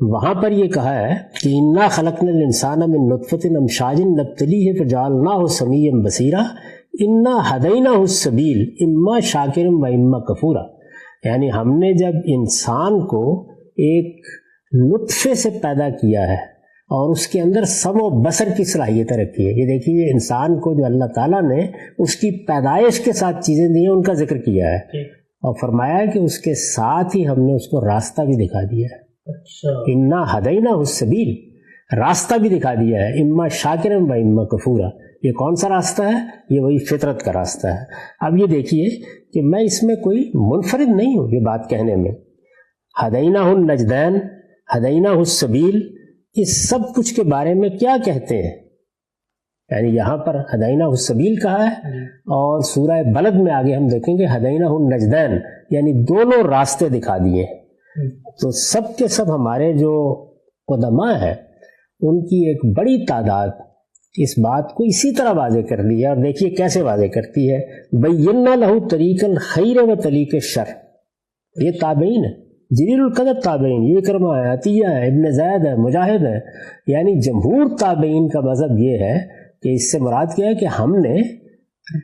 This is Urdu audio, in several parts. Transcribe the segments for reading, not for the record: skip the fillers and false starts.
وہاں پر یہ کہا ہے کہ انا خلقنا الانسان من نطفۃ امشاج نبتلیہ فجعلناہ سمیعا بصیرا انا ہدیناہ السبیل اما شاکرا و اما کفورا، یعنی ہم نے جب انسان کو ایک نطفے سے پیدا کیا ہے اور اس کے اندر سمع و بصر کی صلاحیتیں رکھی ہے. یہ دیکھیے انسان کو جو اللہ تعالیٰ نے اس کی پیدائش کے ساتھ چیزیں دی ہیں ان کا ذکر کیا ہے اور فرمایا ہے کہ اس کے ساتھ ہی ہم نے اس کو راستہ بھی دکھا دیا ہے. انا ہدیناہ السبیل، راستہ بھی دکھا دیا ہے، اما شاکرا و اما کفورا. یہ کون سا راستہ ہے؟ یہ وہی فطرت کا راستہ ہے. اب یہ دیکھیے کہ میں اس میں کوئی منفرد نہیں ہوں یہ بات کہنے میں. ہدیناہ النجدین، ہدیناہ السبیل، اس سب کچھ کے بارے میں کیا کہتے ہیں؟ یعنی یہاں پر ہدیناہ السبیل کہا ہے اور سورہ بلد میں آگے ہم دیکھیں گے ہدیناہ النجدین، یعنی دونوں راستے دکھا دیے. تو سب کے سب ہمارے جو قدماء ہیں ان کی ایک بڑی تعداد اس بات کو اسی طرح واضح کر دی ہے. اور دیکھیے کیسے واضح کرتی ہے، بینا لہو طریق الخیر و طریق الشر. یہ تابعین ہے، جلیل القدر تابعین، یہ کرما ہے، عطیہ ہے، ابن زید ہے، مجاہد ہے، یعنی جمہور تابعین کا مذہب یہ ہے کہ اس سے مراد کیا ہے کہ ہم نے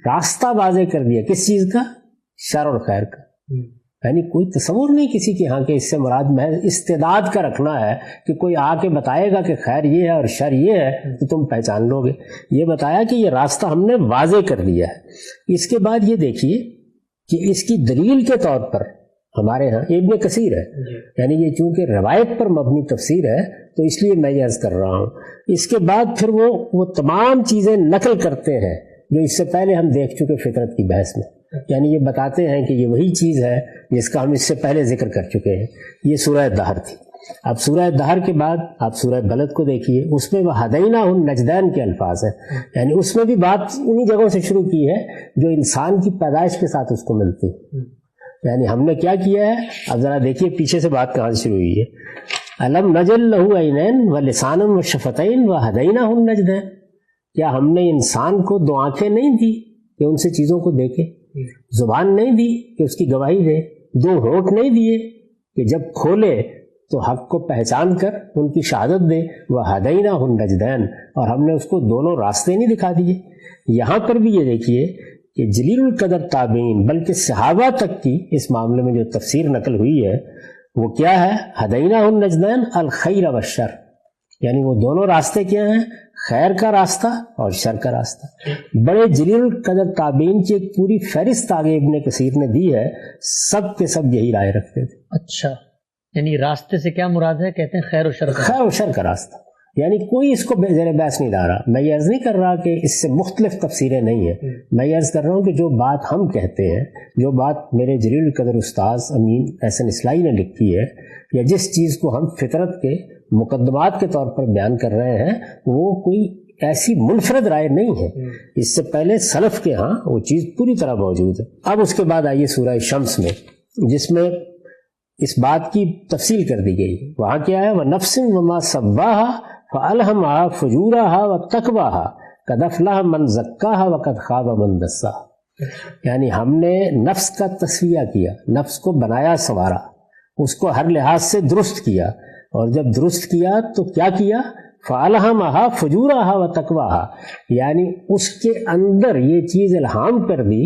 راستہ واضح کر دیا. کس چیز کا؟ شر اور خیر کا. یعنی کوئی تصور نہیں کسی کے ہاں کہ اس سے مراد محض استعداد کا رکھنا ہے کہ کوئی آ کے بتائے گا کہ خیر یہ ہے اور شر یہ ہے تو تم پہچان لو گے. یہ بتایا کہ یہ راستہ ہم نے واضح کر دیا ہے. اس کے بعد یہ دیکھیے کہ اس کی دلیل کے طور پر ہمارے ہاں ابن کثیر ہے، یعنی یہ چونکہ روایت پر مبنی تفسیر ہے تو اس لیے میں یہ عرض کر رہا ہوں. اس کے بعد پھر وہ تمام چیزیں نقل کرتے ہیں جو اس سے پہلے ہم دیکھ چکے فطرت کی بحث میں. یعنی یہ بتاتے ہیں کہ یہ وہی چیز ہے جس کا ہم اس سے پہلے ذکر کر چکے ہیں. یہ سورہ دہر تھی. اب سورہ دہر کے بعد آپ سورہ بلد کو دیکھیے، اس میں وہ ہدیناہ النجدین کے الفاظ ہیں. یعنی اس میں بھی بات انہی جگہوں سے شروع کی ہے جو انسان کی پیدائش کے ساتھ اس کو ملتی. یعنی ہم نے کیا کیا ہے، اب ذرا دیکھیے پیچھے سے بات کہاں سے شروع ہوئی ہے. الم نجعل لہ عینین و لسانا و شفتین و ہدیناہ النجدین. کیا ہم نے انسان کو دو آنکھیں نہیں دی کہ ان سے چیزوں کو دیکھے، زبان نہیں دی کہ اس کی گواہی دے، دو ہونٹ نہیں دیے کہ جب کھولے تو حق کو پہچان کر ان کی شہادت دے. وہ ہدیناہ النجدین، اور ہم نے اس کو دونوں راستے نہیں دکھا دیے. یہاں پر بھی یہ دیکھیے کہ جلیل القدر تابعین بلکہ صحابہ تک کی اس معاملے میں جو تفسیر نقل ہوئی ہے وہ کیا ہے، ہدیناہ النجدین الخیر والشر. یعنی وہ دونوں راستے کیا ہیں، خیر کا راستہ اور شر کا راستہ. بڑے جلیل القدر تابعین کی ایک پوری فہرست آگے ابن کثیر نے دی ہے، سب کے سب یہی رائے رکھتے تھے. اچھا، یعنی راستے سے کیا مراد ہے؟ کہتے ہیں خیر و شر کا. خیر و شر کا راستہ. یعنی کوئی اس کو زیر بحث نہیں لا رہا. میں یہ عرض نہیں کر رہا کہ اس سے مختلف تفسیریں نہیں ہیں. میں یہ عرض کر رہا ہوں کہ جو بات ہم کہتے ہیں، جو بات میرے جلیل القدر استاذ امین احسن اصلاحی نے لکھی ہے، یا جس چیز کو ہم فطرت کے مقدمات کے طور پر بیان کر رہے ہیں، وہ کوئی ایسی منفرد رائے نہیں ہے. اس سے پہلے سلف کے ہاں وہ چیز پوری طرح موجود ہے. اب اس کے بعد آئیے سورہ شمس میں، جس میں اس بات کی تفصیل کر دی گئی. وہاں کیا ہے، وَنَفْسٍ وَمَا سَوَّاهَا فَأَلْهَمَهَا فُجُورَهَا وَتَقْوَاهَا قَدْ أَفْلَحَ مَنْ زَكَّاهَا وَقَدْ خَابَ مَنْ دَسَّاهَا. یعنی ہم نے نفس کا تسویہ کیا، نفس کو بنایا سنوارا، اس کو ہر لحاظ سے درست کیا، اور جب درست کیا تو کیا کیا، فَأَلْهَمَهَا فُجُورَهَا وَتَقْوَاهَا. یعنی اس کے اندر یہ چیز الہام کر دی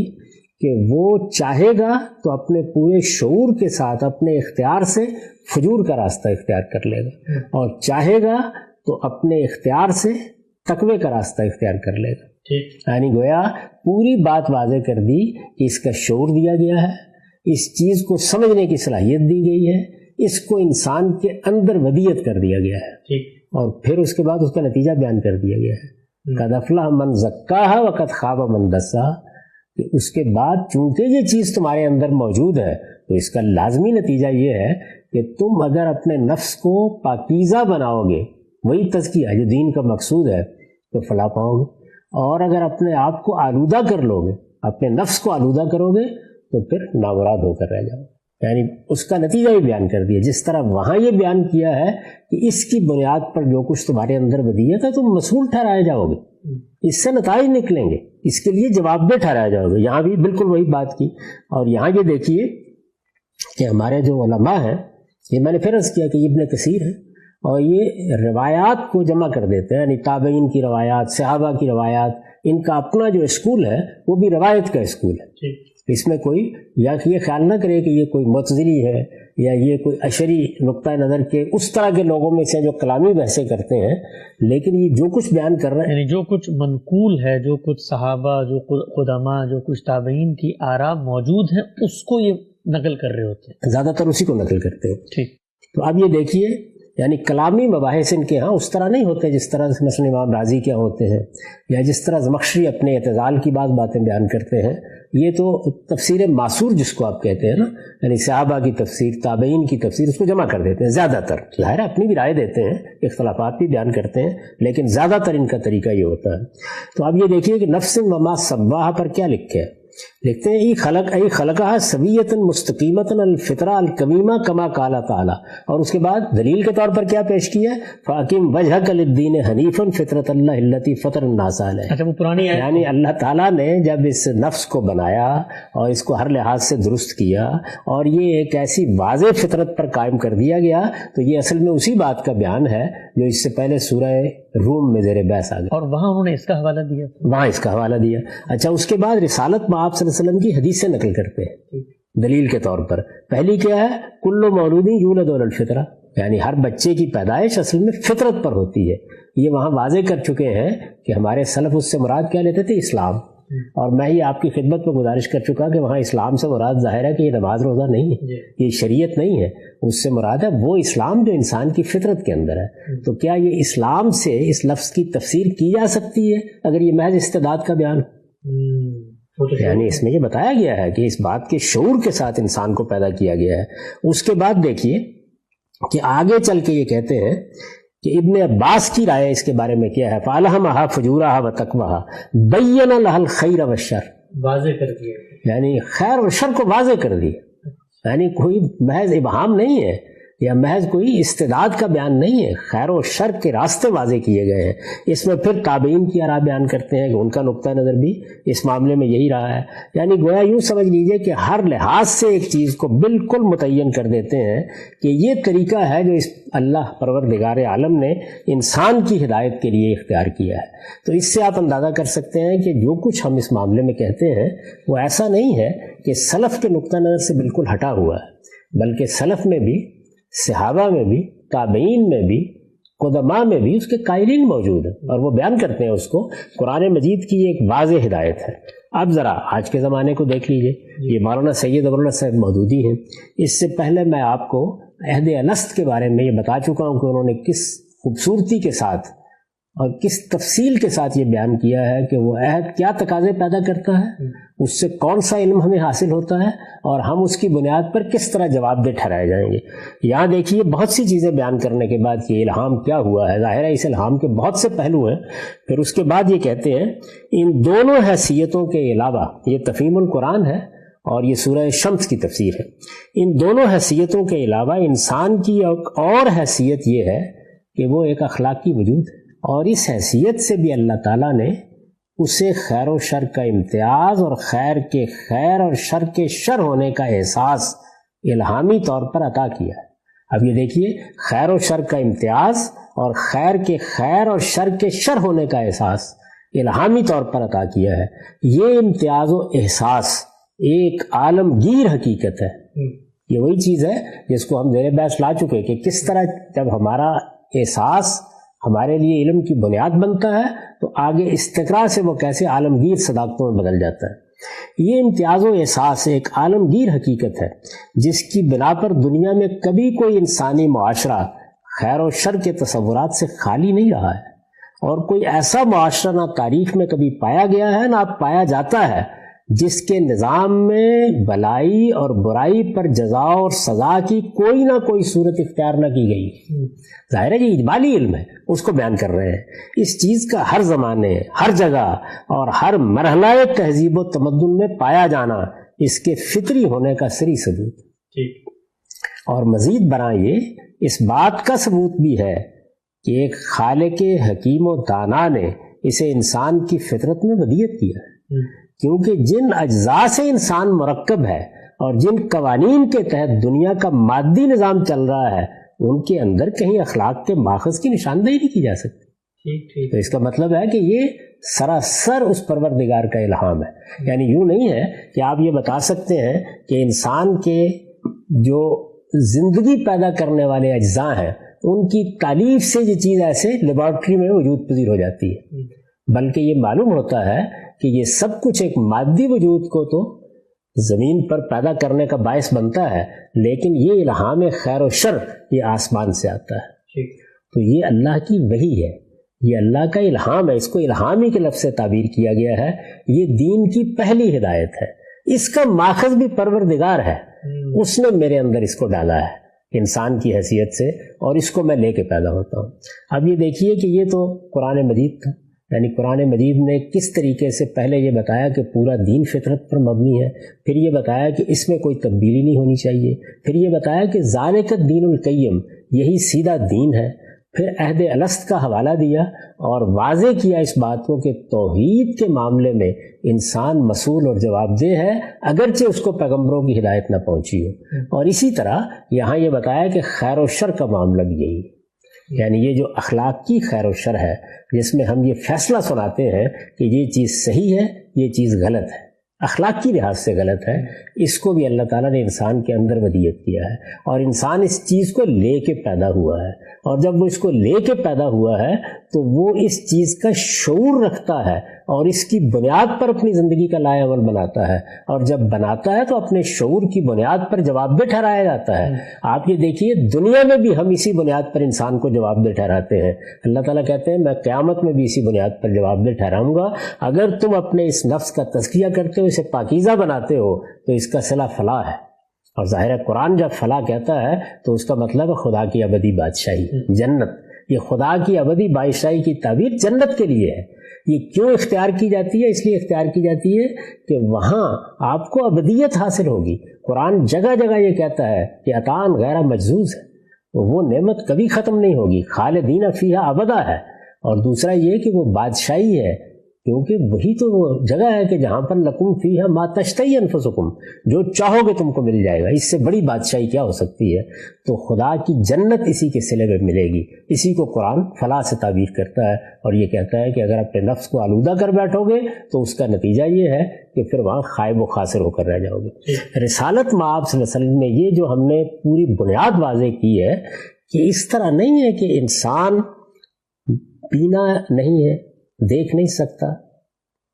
کہ وہ چاہے گا تو اپنے پورے شعور کے ساتھ اپنے اختیار سے فجور کا راستہ اختیار کر لے گا، اور چاہے گا تو اپنے اختیار سے تقوی کا راستہ اختیار کر لے گا. یعنی گویا پوری بات واضح کر دی کہ اس کا شعور دیا گیا ہے، اس چیز کو سمجھنے کی صلاحیت دی گئی ہے، اس کو انسان کے اندر ودیت کر دیا گیا ہے، اور پھر اس کے بعد اس کا نتیجہ بیان کر دیا گیا ہے. قَدْ أَفْلَحَ مَنْ زَكَّاهَا وَقَدْ خَابَ مَنْ دَسَّاهَا. کہ اس کے بعد چونکہ یہ چیز تمہارے اندر موجود ہے تو اس کا لازمی نتیجہ یہ ہے کہ تم اگر اپنے نفس کو پاکیزہ بناؤ گے، وہی تزکیہ جو دین کا مقصود ہے، تو فلاح پاؤ گے. اور اگر اپنے آپ کو آلودہ کر لو گے، اپنے نفس کو آلودہ کرو گے تو پھر نامراد ہو کر رہ جاؤ. یعنی اس کا نتیجہ ہی بیان کر دیا. جس طرح وہاں یہ بیان کیا ہے کہ اس کی بنیاد پر جو کچھ تمہارے اندر ودیت ہے تم مسئول ٹھہرائے جاؤ گے، اس سے نتائج نکلیں گے، اس کے لیے جواب دہ ٹھہرایا جاؤ گے. یہاں بھی بالکل وہی بات کی. اور یہاں یہ دیکھیے کہ ہمارے جو علماء ہیں، یہ میں نے پھر عرض کیا کہ ابن کثیر ہے، اور یہ روایات کو جمع کر دیتے ہیں، یعنی تابعین کی روایات، صحابہ کی روایات، ان کا اپنا جو اسکول ہے وہ بھی روایت کا اسکول ہے۔ اس میں کوئی یا یہ خیال نہ کرے کہ یہ کوئی معتزلی ہے یا یہ کوئی اشعری نقطہ نظر کے اس طرح کے لوگوں میں سے جو کلامی بحثیں کرتے ہیں، لیکن یہ جو کچھ بیان کر رہے ہیں، یعنی جو کچھ منقول ہے، جو کچھ صحابہ، جو قدماء، جو کچھ تابعین کی آراء موجود ہیں، اس کو یہ نقل کر رہے ہوتے ہیں، زیادہ تر اسی کو نقل کرتے ہیں۔ ٹھیک، تو اب یہ دیکھیے، یعنی کلامی مباحث ان کے ہاں اس طرح نہیں ہوتے جس طرح مثلا امام رازی کیا ہوتے ہیں، یا جس طرح زمخشری اپنے اعتزال کی باتیں بیان کرتے ہیں۔ یہ تو تفسیر معصور جس کو آپ کہتے ہیں نا، یعنی صحابہ کی تفسیر، تابعین کی تفسیر، اس کو جمع کر دیتے ہیں زیادہ تر۔ ظاہر ہے اپنی بھی رائے دیتے ہیں، اختلافات بھی بیان کرتے ہیں، لیکن زیادہ تر ان کا طریقہ یہ ہوتا ہے۔ تو اب یہ دیکھیے کہ نفس وما سواہا پر کیا لکھے ہے، لکھتے ہیں ای خلقہ سویۃ مستقیمۃ الفطرہ القویمہ کما قال تعالی، اور اس کے بعد دلیل کے طور پر کیا پیش کیا ہے، فاقم وجہک للدین حنیفا فطرۃ اللہ التی فطر الناس علیہ۔ اچھا، وہ پرانی ہے، یعنی اللہ تعالیٰ نے جب اس نفس کو بنایا اور اس کو ہر لحاظ سے درست کیا اور یہ ایک ایسی واضح فطرت پر قائم کر دیا گیا، تو یہ اصل میں اسی بات کا بیان ہے جو اس سے پہلے سورہ روم میں زیر بحث آ گیا، اور وہاں انہوں نے اس کا حوالہ دیا، وہاں اس کا حوالہ دیا۔ اچھا، اس کے بعد رسالت میں آپ صلی اللہ علیہ وسلم کی حدیث سے نقل کرتے ہیں دلیل کے طور پر۔ پہلی کیا ہے، کل مولود یولد علی الفطرہ، یعنی ہر بچے کی پیدائش اصل میں فطرت پر ہوتی ہے۔ یہ وہاں واضح کر چکے ہیں کہ ہمارے سلف اس سے مراد کیا لیتے تھے، اسلام، اور میں یہ آپ کی خدمت میں گزارش کر چکا کہ وہاں اسلام سے مراد ظاہر ہے کہ یہ نماز روزہ نہیں ہے، یہ شریعت نہیں ہے، اس سے مراد ہے وہ اسلام جو انسان کی فطرت کے اندر ہے۔ تو کیا یہ اسلام سے اس لفظ کی تفسیر کی جا سکتی ہے اگر یہ محض استعداد کا بیان ہو؟ یعنی اس میں یہ بتایا گیا ہے کہ اس بات کے شعور کے ساتھ انسان کو پیدا کیا گیا ہے۔ اس کے بعد دیکھیے کہ آگے چل کے یہ کہتے ہیں کہ ابن عباس کی رائے اس کے بارے میں کیا ہے، فَأَلْهَمَهَا فُجُورَهَا وَتَقْوَاهَا بَيَّنَ لَهَا الْخَيْرَ وَالشَّرَّ، واضح کر دیا، یعنی خیر اور شر کو واضح کر دیا، یعنی کوئی محض ابہام نہیں ہے یا محض کوئی استعداد کا بیان نہیں ہے، خیر و شر کے راستے واضح کیے گئے ہیں۔ اس میں پھر تابعین کی آراء بیان کرتے ہیں کہ ان کا نقطہ نظر بھی اس معاملے میں یہی رہا ہے، یعنی گویا یوں سمجھ لیجئے کہ ہر لحاظ سے ایک چیز کو بالکل متعین کر دیتے ہیں کہ یہ طریقہ ہے جو اس اللہ پروردگار عالم نے انسان کی ہدایت کے لیے اختیار کیا ہے۔ تو اس سے آپ اندازہ کر سکتے ہیں کہ جو کچھ ہم اس معاملے میں کہتے ہیں وہ ایسا نہیں ہے کہ سلف کے نقطہ نظر سے بالکل ہٹا ہوا ہے، بلکہ سلف میں بھی، صحابہ میں بھی، تابعین میں بھی، قدماء میں بھی اس کے قائلین موجود ہیں اور وہ بیان کرتے ہیں اس کو۔ قرآن مجید کی ایک واضح ہدایت ہے۔ اب ذرا آج کے زمانے کو دیکھ لیجئے، یہ مولانا سید ابواللہ صاحب مودودی ہیں۔ اس سے پہلے میں آپ کو عہد الست کے بارے میں یہ بتا چکا ہوں کہ انہوں نے کس خوبصورتی کے ساتھ اور کس تفصیل کے ساتھ یہ بیان کیا ہے کہ وہ عہد کیا تقاضے پیدا کرتا ہے، اس سے کون سا علم ہمیں حاصل ہوتا ہے اور ہم اس کی بنیاد پر کس طرح جواب دہ ٹھہرائے جائیں گے۔ یہاں دیکھیے بہت سی چیزیں بیان کرنے کے بعد کہ الہام کیا ہوا ہے، ظاہر ہے اس الہام کے بہت سے پہلو ہیں۔ پھر اس کے بعد یہ کہتے ہیں ان دونوں حیثیتوں کے علاوہ، یہ تفہیم القرآن ہے اور یہ سورہ شمس کی تفسیر ہے، ان دونوں حیثیتوں کے علاوہ انسان کی ایک اور حیثیت یہ ہے کہ وہ ایک اخلاقی وجود ہے، اور اس حیثیت سے بھی اللہ تعالیٰ نے اسے خیر و شر کا امتیاز اور خیر کے خیر اور شر کے شر ہونے کا احساس الہامی طور پر عطا کیا ہے۔ اب یہ دیکھیے، خیر و شر کا امتیاز اور خیر کے خیر اور شر کے شر ہونے کا احساس الہامی طور پر عطا کیا ہے۔ یہ امتیاز و احساس ایک عالمگیر حقیقت ہے۔ یہ وہی چیز ہے جس کو ہم زیر بحث لا چکے کہ کس طرح جب ہمارا احساس ہمارے لیے علم کی بنیاد بنتا ہے تو آگے استقراء سے وہ کیسے عالمگیر صداقتوں میں بدل جاتا ہے۔ یہ امتیاز و احساس ایک عالمگیر حقیقت ہے جس کی بنا پر دنیا میں کبھی کوئی انسانی معاشرہ خیر و شر کے تصورات سے خالی نہیں رہا ہے، اور کوئی ایسا معاشرہ نہ تاریخ میں کبھی پایا گیا ہے نہ پایا جاتا ہے جس کے نظام میں بلائی اور برائی پر جزا اور سزا کی کوئی نہ کوئی صورت اختیار نہ کی گئی۔ ظاہر ہے یہ اجمالی علم ہے، اس کو بیان کر رہے ہیں۔ اس چیز کا ہر زمانے، ہر جگہ اور ہر مرحلہ تہذیب و تمدن میں پایا جانا اس کے فطری ہونے کا صریح ثبوت، اور مزید برآں یہ اس بات کا ثبوت بھی ہے کہ ایک خالق حکیم و دانا نے اسے انسان کی فطرت میں ودیعت کیا ہے، کیونکہ جن اجزاء سے انسان مرکب ہے اور جن قوانین کے تحت دنیا کا مادی نظام چل رہا ہے ان کے اندر کہیں اخلاق کے ماخذ کی نشاندہی نہیں کی جا سکتی. تو اس کا مطلب ہے کہ یہ سراسر اس پروردگار کا الہام ہے. یعنی یوں نہیں ہے کہ آپ یہ بتا سکتے ہیں کہ انسان کے جو زندگی پیدا کرنے والے اجزاء ہیں ان کی تالیف سے یہ چیز ایسے لیبارٹری میں وجود پذیر ہو جاتی ہے، بلکہ یہ معلوم ہوتا ہے کہ یہ سب کچھ ایک مادی وجود کو تو زمین پر پیدا کرنے کا باعث بنتا ہے، لیکن یہ الہام خیر و شر یہ آسمان سے آتا ہے. تو یہ اللہ کی وحی ہے، یہ اللہ کا الہام ہے. اس کو الہامی کے لفظ سے تعبیر کیا گیا ہے. یہ دین کی پہلی ہدایت ہے. اس کا ماخذ بھی پروردگار ہے، اس نے میرے اندر اس کو ڈالا ہے انسان کی حیثیت سے، اور اس کو میں لے کے پیدا ہوتا ہوں. اب یہ دیکھیے کہ یہ تو قرآن مجید تھا. یعنی قرآن مجید نے کس طریقے سے پہلے یہ بتایا کہ پورا دین فطرت پر مبنی ہے، پھر یہ بتایا کہ اس میں کوئی تبدیلی نہیں ہونی چاہیے، پھر یہ بتایا کہ ذالک الدین القیم، یہی سیدھا دین ہے، پھر عہد الست کا حوالہ دیا اور واضح کیا اس بات کو کہ توحید کے معاملے میں انسان مسئول اور جواب دہ ہے، اگرچہ اس کو پیغمبروں کی ہدایت نہ پہنچی ہو. اور اسی طرح یہاں یہ بتایا کہ خیر و شر کا معاملہ بھی یہی ہے. یعنی یہ جو اخلاقی خیر و شر ہے، جس میں ہم یہ فیصلہ سناتے ہیں کہ یہ چیز صحیح ہے، یہ چیز غلط ہے، اخلاقی لحاظ سے غلط ہے، اس کو بھی اللہ تعالیٰ نے انسان کے اندر ودیت کیا ہے. اور انسان اس چیز کو لے کے پیدا ہوا ہے، اور جب وہ اس کو لے کے پیدا ہوا ہے تو وہ اس چیز کا شعور رکھتا ہے اور اس کی بنیاد پر اپنی زندگی کا لائحہ عمل بناتا ہے. اور جب بناتا ہے تو اپنے شعور کی بنیاد پر جواب دہ ٹھہرایا جاتا ہے. آپ یہ دیکھیے دنیا میں بھی ہم اسی بنیاد پر انسان کو جواب دہ ٹھہراتے ہیں. اللہ تعالیٰ کہتے ہیں میں قیامت میں بھی اسی بنیاد پر جواب دہ ٹھہراؤں گا. اگر تم اپنے اس نفس کا تزکیہ کرتے ہو، اسے پاکیزہ بناتے ہو، تو اس کا صلہ فلاح ہے. اور ظاہر ہے قرآن جب فلاح کہتا ہے تو اس کا مطلب ہے خدا کی ابدی بادشاہی، جنت. یہ خدا کی ابدی بادشاہی کی تعبیر جنت کے لیے ہے. یہ کیوں اختیار کی جاتی ہے؟ اس لیے اختیار کی جاتی ہے کہ وہاں آپ کو ابدیت حاصل ہوگی. قرآن جگہ جگہ یہ کہتا ہے کہ عطان غیر مجزوز ہے، وہ نعمت کبھی ختم نہیں ہوگی، خالدین فیہا ابدا ہے. اور دوسرا یہ کہ وہ بادشاہی ہے، کیونکہ وہی تو وہ جگہ ہے کہ جہاں پر لکم فیہا ما تشتہی انفسکم، جو چاہو گے تم کو مل جائے گا. اس سے بڑی بادشاہی کیا ہو سکتی ہے؟ تو خدا کی جنت اسی کے صلے میں ملے گی. اسی کو قرآن فلاح سے تعبیر کرتا ہے اور یہ کہتا ہے کہ اگر اپنے نفس کو آلودہ کر بیٹھو گے تو اس کا نتیجہ یہ ہے کہ پھر وہاں خائب و خاسر ہو کر رہ جاؤ گے. رسالت مآب صلی اللہ علیہ وسلم نے یہ جو ہم نے پوری بنیاد واضح کی ہے کہ اس طرح نہیں ہے کہ انسان پینا نہیں ہے، دیکھ نہیں سکتا،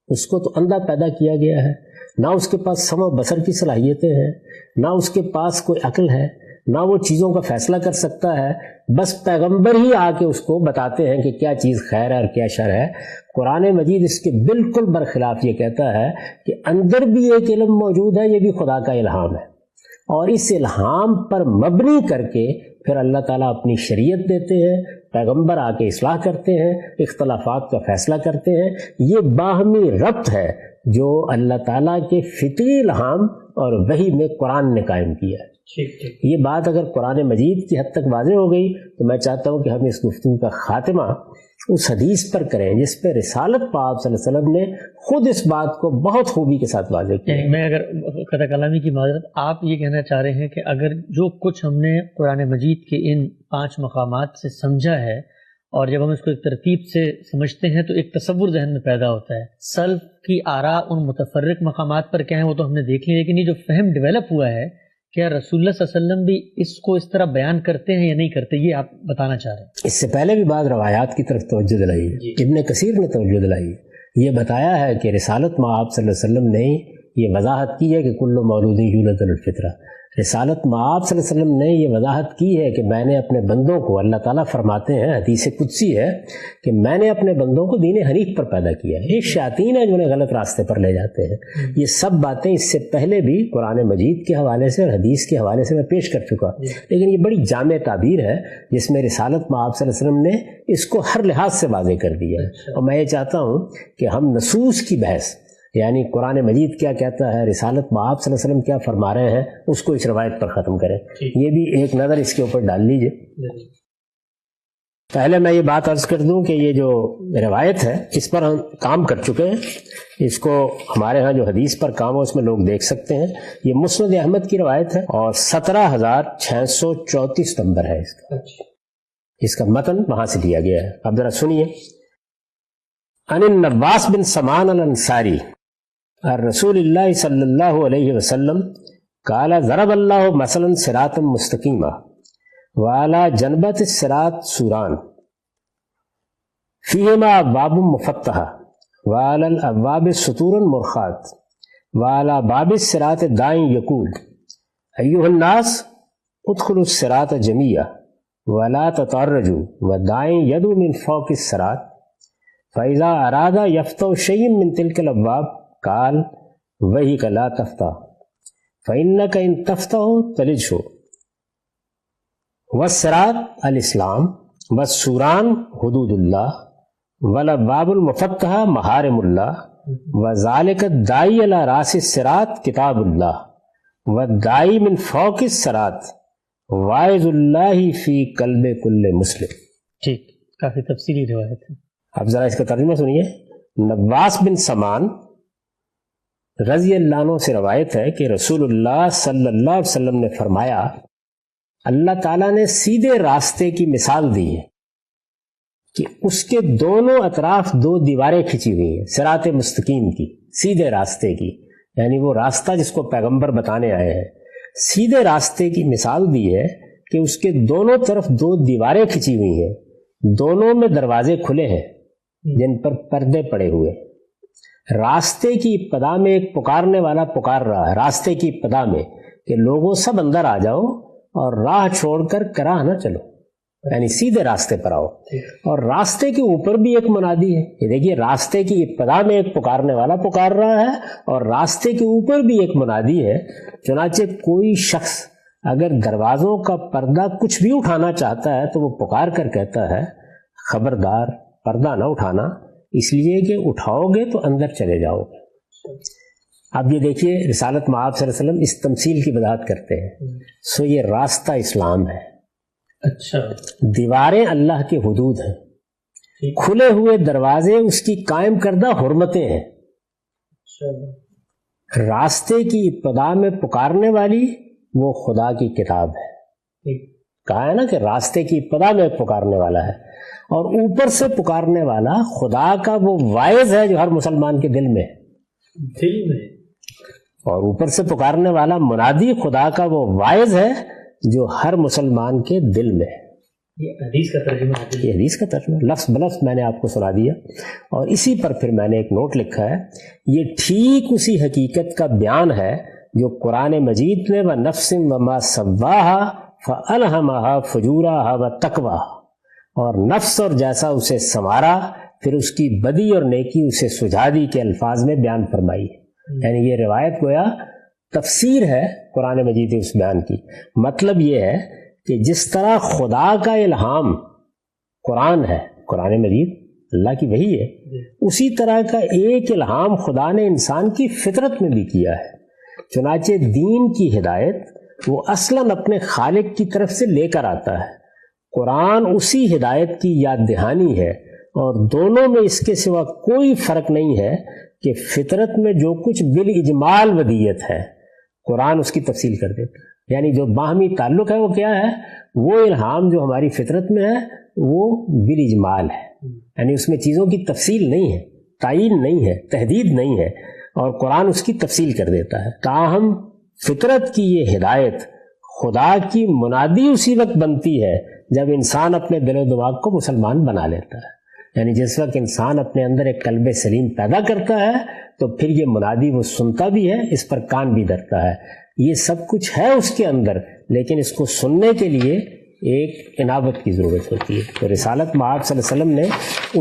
اس کو تو اندھا پیدا کیا گیا ہے، نہ اس کے پاس سمع و بصر کی صلاحیتیں ہیں، نہ اس کے پاس کوئی عقل ہے، نہ وہ چیزوں کا فیصلہ کر سکتا ہے. بس پیغمبر ہی آ کے اس کو بتاتے ہیں کہ کیا چیز خیر ہے اور کیا شر ہے. قرآن مجید اس کے بالکل برخلاف یہ کہتا ہے کہ اندر بھی ایک علم موجود ہے، یہ بھی خدا کا الہام ہے، اور اس الہام پر مبنی کر کے پھر اللہ تعالیٰ اپنی شریعت دیتے ہیں، پیغمبر آ کے اصلاح کرتے ہیں، اختلافات کا فیصلہ کرتے ہیں. یہ باہمی ربط ہے جو اللہ تعالیٰ کے فطری الہام اور وحی میں قرآن نے قائم کیا ہے. یہ بات اگر قرآن مجید کی حد تک واضح ہو گئی تو میں چاہتا ہوں کہ ہم اس گفتگو کا خاتمہ اس حدیث پر کریں جس پہ رسالت پاک صلی اللہ علیہ وسلم نے خود اس بات کو بہت خوبی کے ساتھ واضح کیا. میں اگر قطع کلامی کی معذرت، آپ یہ کہنا چاہ رہے ہیں کہ اگر جو کچھ ہم نے قرآن مجید کے ان 5 مقامات سے سمجھا ہے اور جب ہم اس کو ایک ترتیب سے سمجھتے ہیں تو ایک تصور ذہن میں پیدا ہوتا ہے. سلف کی آراء ان متفرق مقامات پر کیا ہیں وہ تو ہم نے دیکھ لی، لیکن یہ جو فہم ڈیولپ ہوا ہے کیا رسول اللہ صلی اللہ علیہ وسلم بھی اس کو اس طرح بیان کرتے ہیں یا نہیں کرتے، یہ آپ بتانا چاہ رہے ہیں؟ اس سے پہلے بھی بعض روایات کی طرف توجہ دلائی ہے. ابن کثیر نے توجہ دلائی ہے، یہ بتایا ہے کہ رسالت مآب صلی اللہ علیہ وسلم نے یہ وضاحت کی ہے کہ کل مولود یولد علی الفطرہ. رسالت مآب صلی اللہ علیہ وسلم نے یہ وضاحت کی ہے کہ میں نے اپنے بندوں کو، اللہ تعالیٰ فرماتے ہیں، حدیث قدسی ہے کہ میں نے اپنے بندوں کو دین حنیف پر پیدا کیا ہے. یہ شیاطین ہیں جو انہیں غلط راستے پر لے جاتے ہیں. یہ سب باتیں اس سے پہلے بھی قرآن مجید کے حوالے سے اور حدیث کے حوالے سے میں پیش کر چکا، لیکن یہ بڑی جامع تعبیر ہے جس میں رسالت مآب صلی اللہ علیہ وسلم نے اس کو ہر لحاظ سے واضح کر دیا ہے. اور میں یہ چاہتا ہوں کہ ہم نصوص کی بحث، یعنی قرآن مجید کیا کہتا ہے، رسالت مآب صلی اللہ علیہ وسلم کیا فرما رہے ہیں، اس کو اس روایت پر ختم کریں. یہ بھی ایک نظر اس کے اوپر ڈال لیجئے. پہلے میں یہ بات عرض کر دوں کہ یہ جو روایت ہے اس پر ہم کام کر چکے ہیں. اس کو ہمارے ہاں جو حدیث پر کام ہو اس میں لوگ دیکھ سکتے ہیں. یہ مسند احمد کی روایت ہے اور 17,634 نمبر ہے اس کا متن وہاں سے دیا گیا ہے. اب ذرا سنیے. عن النواس بن سمان الانصاری الرسول اللہ صلی اللہ علیہ وسلم قال ضرب اللہ مثلا صراطا مستقیما وعلى جنبت الصراط سوران فيهما ابواب مفتحة وعلى الابواب سطور مرخات وعلى باب الصراط داع يقول ايها الناس ادخلوا الصراط جميعا ولا تتعرجوا وداع يدعو من فوق الصراط فإذا أراد يفتح شيء من تلك الابواب قال وهيك لا تفتح فإنك إن تفتح تلجه والصراط الاسلام والسوران حدود اللہ والابواب المفتحہ محارم اللہ وذالک الداعی علی راس الصراط کتاب اللہ والداعی من فوق الصراط واعظ اللہ فی قلب کل مسلم. ٹھیک، کافی تفصیلی روایت ہے. اب ذرا اس کا ترجمہ سنیے. نواس بن سمان رضی اللہ عنہ سے روایت ہے کہ رسول اللہ صلی اللہ علیہ وسلم نے فرمایا اللہ تعالیٰ نے سیدھے راستے کی مثال دی ہے کہ اس کے دونوں اطراف دو دیواریں کھینچی ہوئی ہیں صراط مستقیم کی، سیدھے راستے کی، یعنی وہ راستہ جس کو پیغمبر بتانے آئے ہیں. سیدھے راستے کی مثال دی ہے کہ اس کے دونوں طرف دو دیواریں کھینچی ہوئی ہیں، دونوں میں دروازے کھلے ہیں جن پر پردے پڑے ہوئے. راستے کی ابتدا میں ایک پکارنے والا پکار رہا ہے، راستے کی ابتدا میں، کہ لوگوں سب اندر آ جاؤ اور راہ چھوڑ کر کراہ نہ چلو، یعنی سیدھے راستے پر آؤ. اور راستے کے اوپر بھی ایک منادی ہے. یہ دیکھیے، راستے کی ابتدا میں ایک پکارنے والا پکار رہا ہے اور راستے کے اوپر بھی ایک منادی ہے. چنانچہ کوئی شخص اگر دروازوں کا پردہ کچھ بھی اٹھانا چاہتا ہے تو وہ پکار کر کہتا ہے خبردار پردہ نہ اٹھانا، اس لیے کہ اٹھاؤ گے تو اندر چلے جاؤ گے. اب یہ دیکھیے، رسالت مآب صلی اللہ علیہ وسلم اس تمثیل کی وضاحت کرتے ہیں. سو یہ راستہ اسلام ہے. اچھا، دیواریں اللہ کے حدود ہیں، کھلے ہوئے دروازے اس کی قائم کردہ حرمتیں ہیں. راستے کی ابتدا میں پکارنے والی وہ خدا کی کتاب ہے. کہا ہے نا کہ راستے کی ابتدا میں پکارنے والا ہے، اور اوپر سے پکارنے والا خدا کا وہ واعظ ہے جو ہر مسلمان کے دل میں ہے. اور اوپر سے پکارنے والا منادی خدا کا وہ واعظ ہے جو ہر مسلمان کے دل میں ہے. یہ حدیث کا ترجمہ لفظ بلفظ میں نے آپ کو سنا دیا. اور اسی پر پھر میں نے ایک نوٹ لکھا ہے، یہ ٹھیک اسی حقیقت کا بیان ہے جو قرآن مجید میں وَنَفْسٍ وَمَا سَوَّاهَا فَأَلْهَمَهَا فُجُورَهَا وَتَقْوَاهَا، اور نفس اور جیسا اسے سنوارا پھر اس کی بدی اور نیکی اسے سجھا دی کے الفاظ میں بیان فرمائی. یعنی یہ روایت گویا تفسیر ہے قرآن مجید اس بیان کی. مطلب یہ ہے کہ جس طرح خدا کا الہام قرآن ہے، قرآن مجید اللہ کی وحی ہے، اسی طرح کا ایک الہام خدا نے انسان کی فطرت میں بھی کیا ہے. چنانچہ دین کی ہدایت وہ اصلاً اپنے خالق کی طرف سے لے کر آتا ہے. قرآن اسی ہدایت کی یاد دہانی ہے، اور دونوں میں اس کے سوا کوئی فرق نہیں ہے کہ فطرت میں جو کچھ بالاجمال ودیت ہے قرآن اس کی تفصیل کر دیتا ہے. یعنی جو باہمی تعلق ہے وہ کیا ہے؟ وہ الہام جو ہماری فطرت میں ہے وہ بالاجمال ہے، یعنی اس میں چیزوں کی تفصیل نہیں ہے، تعین نہیں ہے، تحدید نہیں ہے، اور قرآن اس کی تفصیل کر دیتا ہے. تاہم فطرت کی یہ ہدایت خدا کی منادی اسی وقت بنتی ہے جب انسان اپنے دل و دماغ کو مسلمان بنا لیتا ہے. یعنی جس وقت انسان اپنے اندر ایک قلب سلیم پیدا کرتا ہے تو پھر یہ منادی وہ سنتا بھی ہے، اس پر کان بھی دھرتا ہے. یہ سب کچھ ہے اس کے اندر، لیکن اس کو سننے کے لیے ایک انابت کی ضرورت ہوتی ہے. تو رسالت مآب صلی اللہ علیہ وسلم نے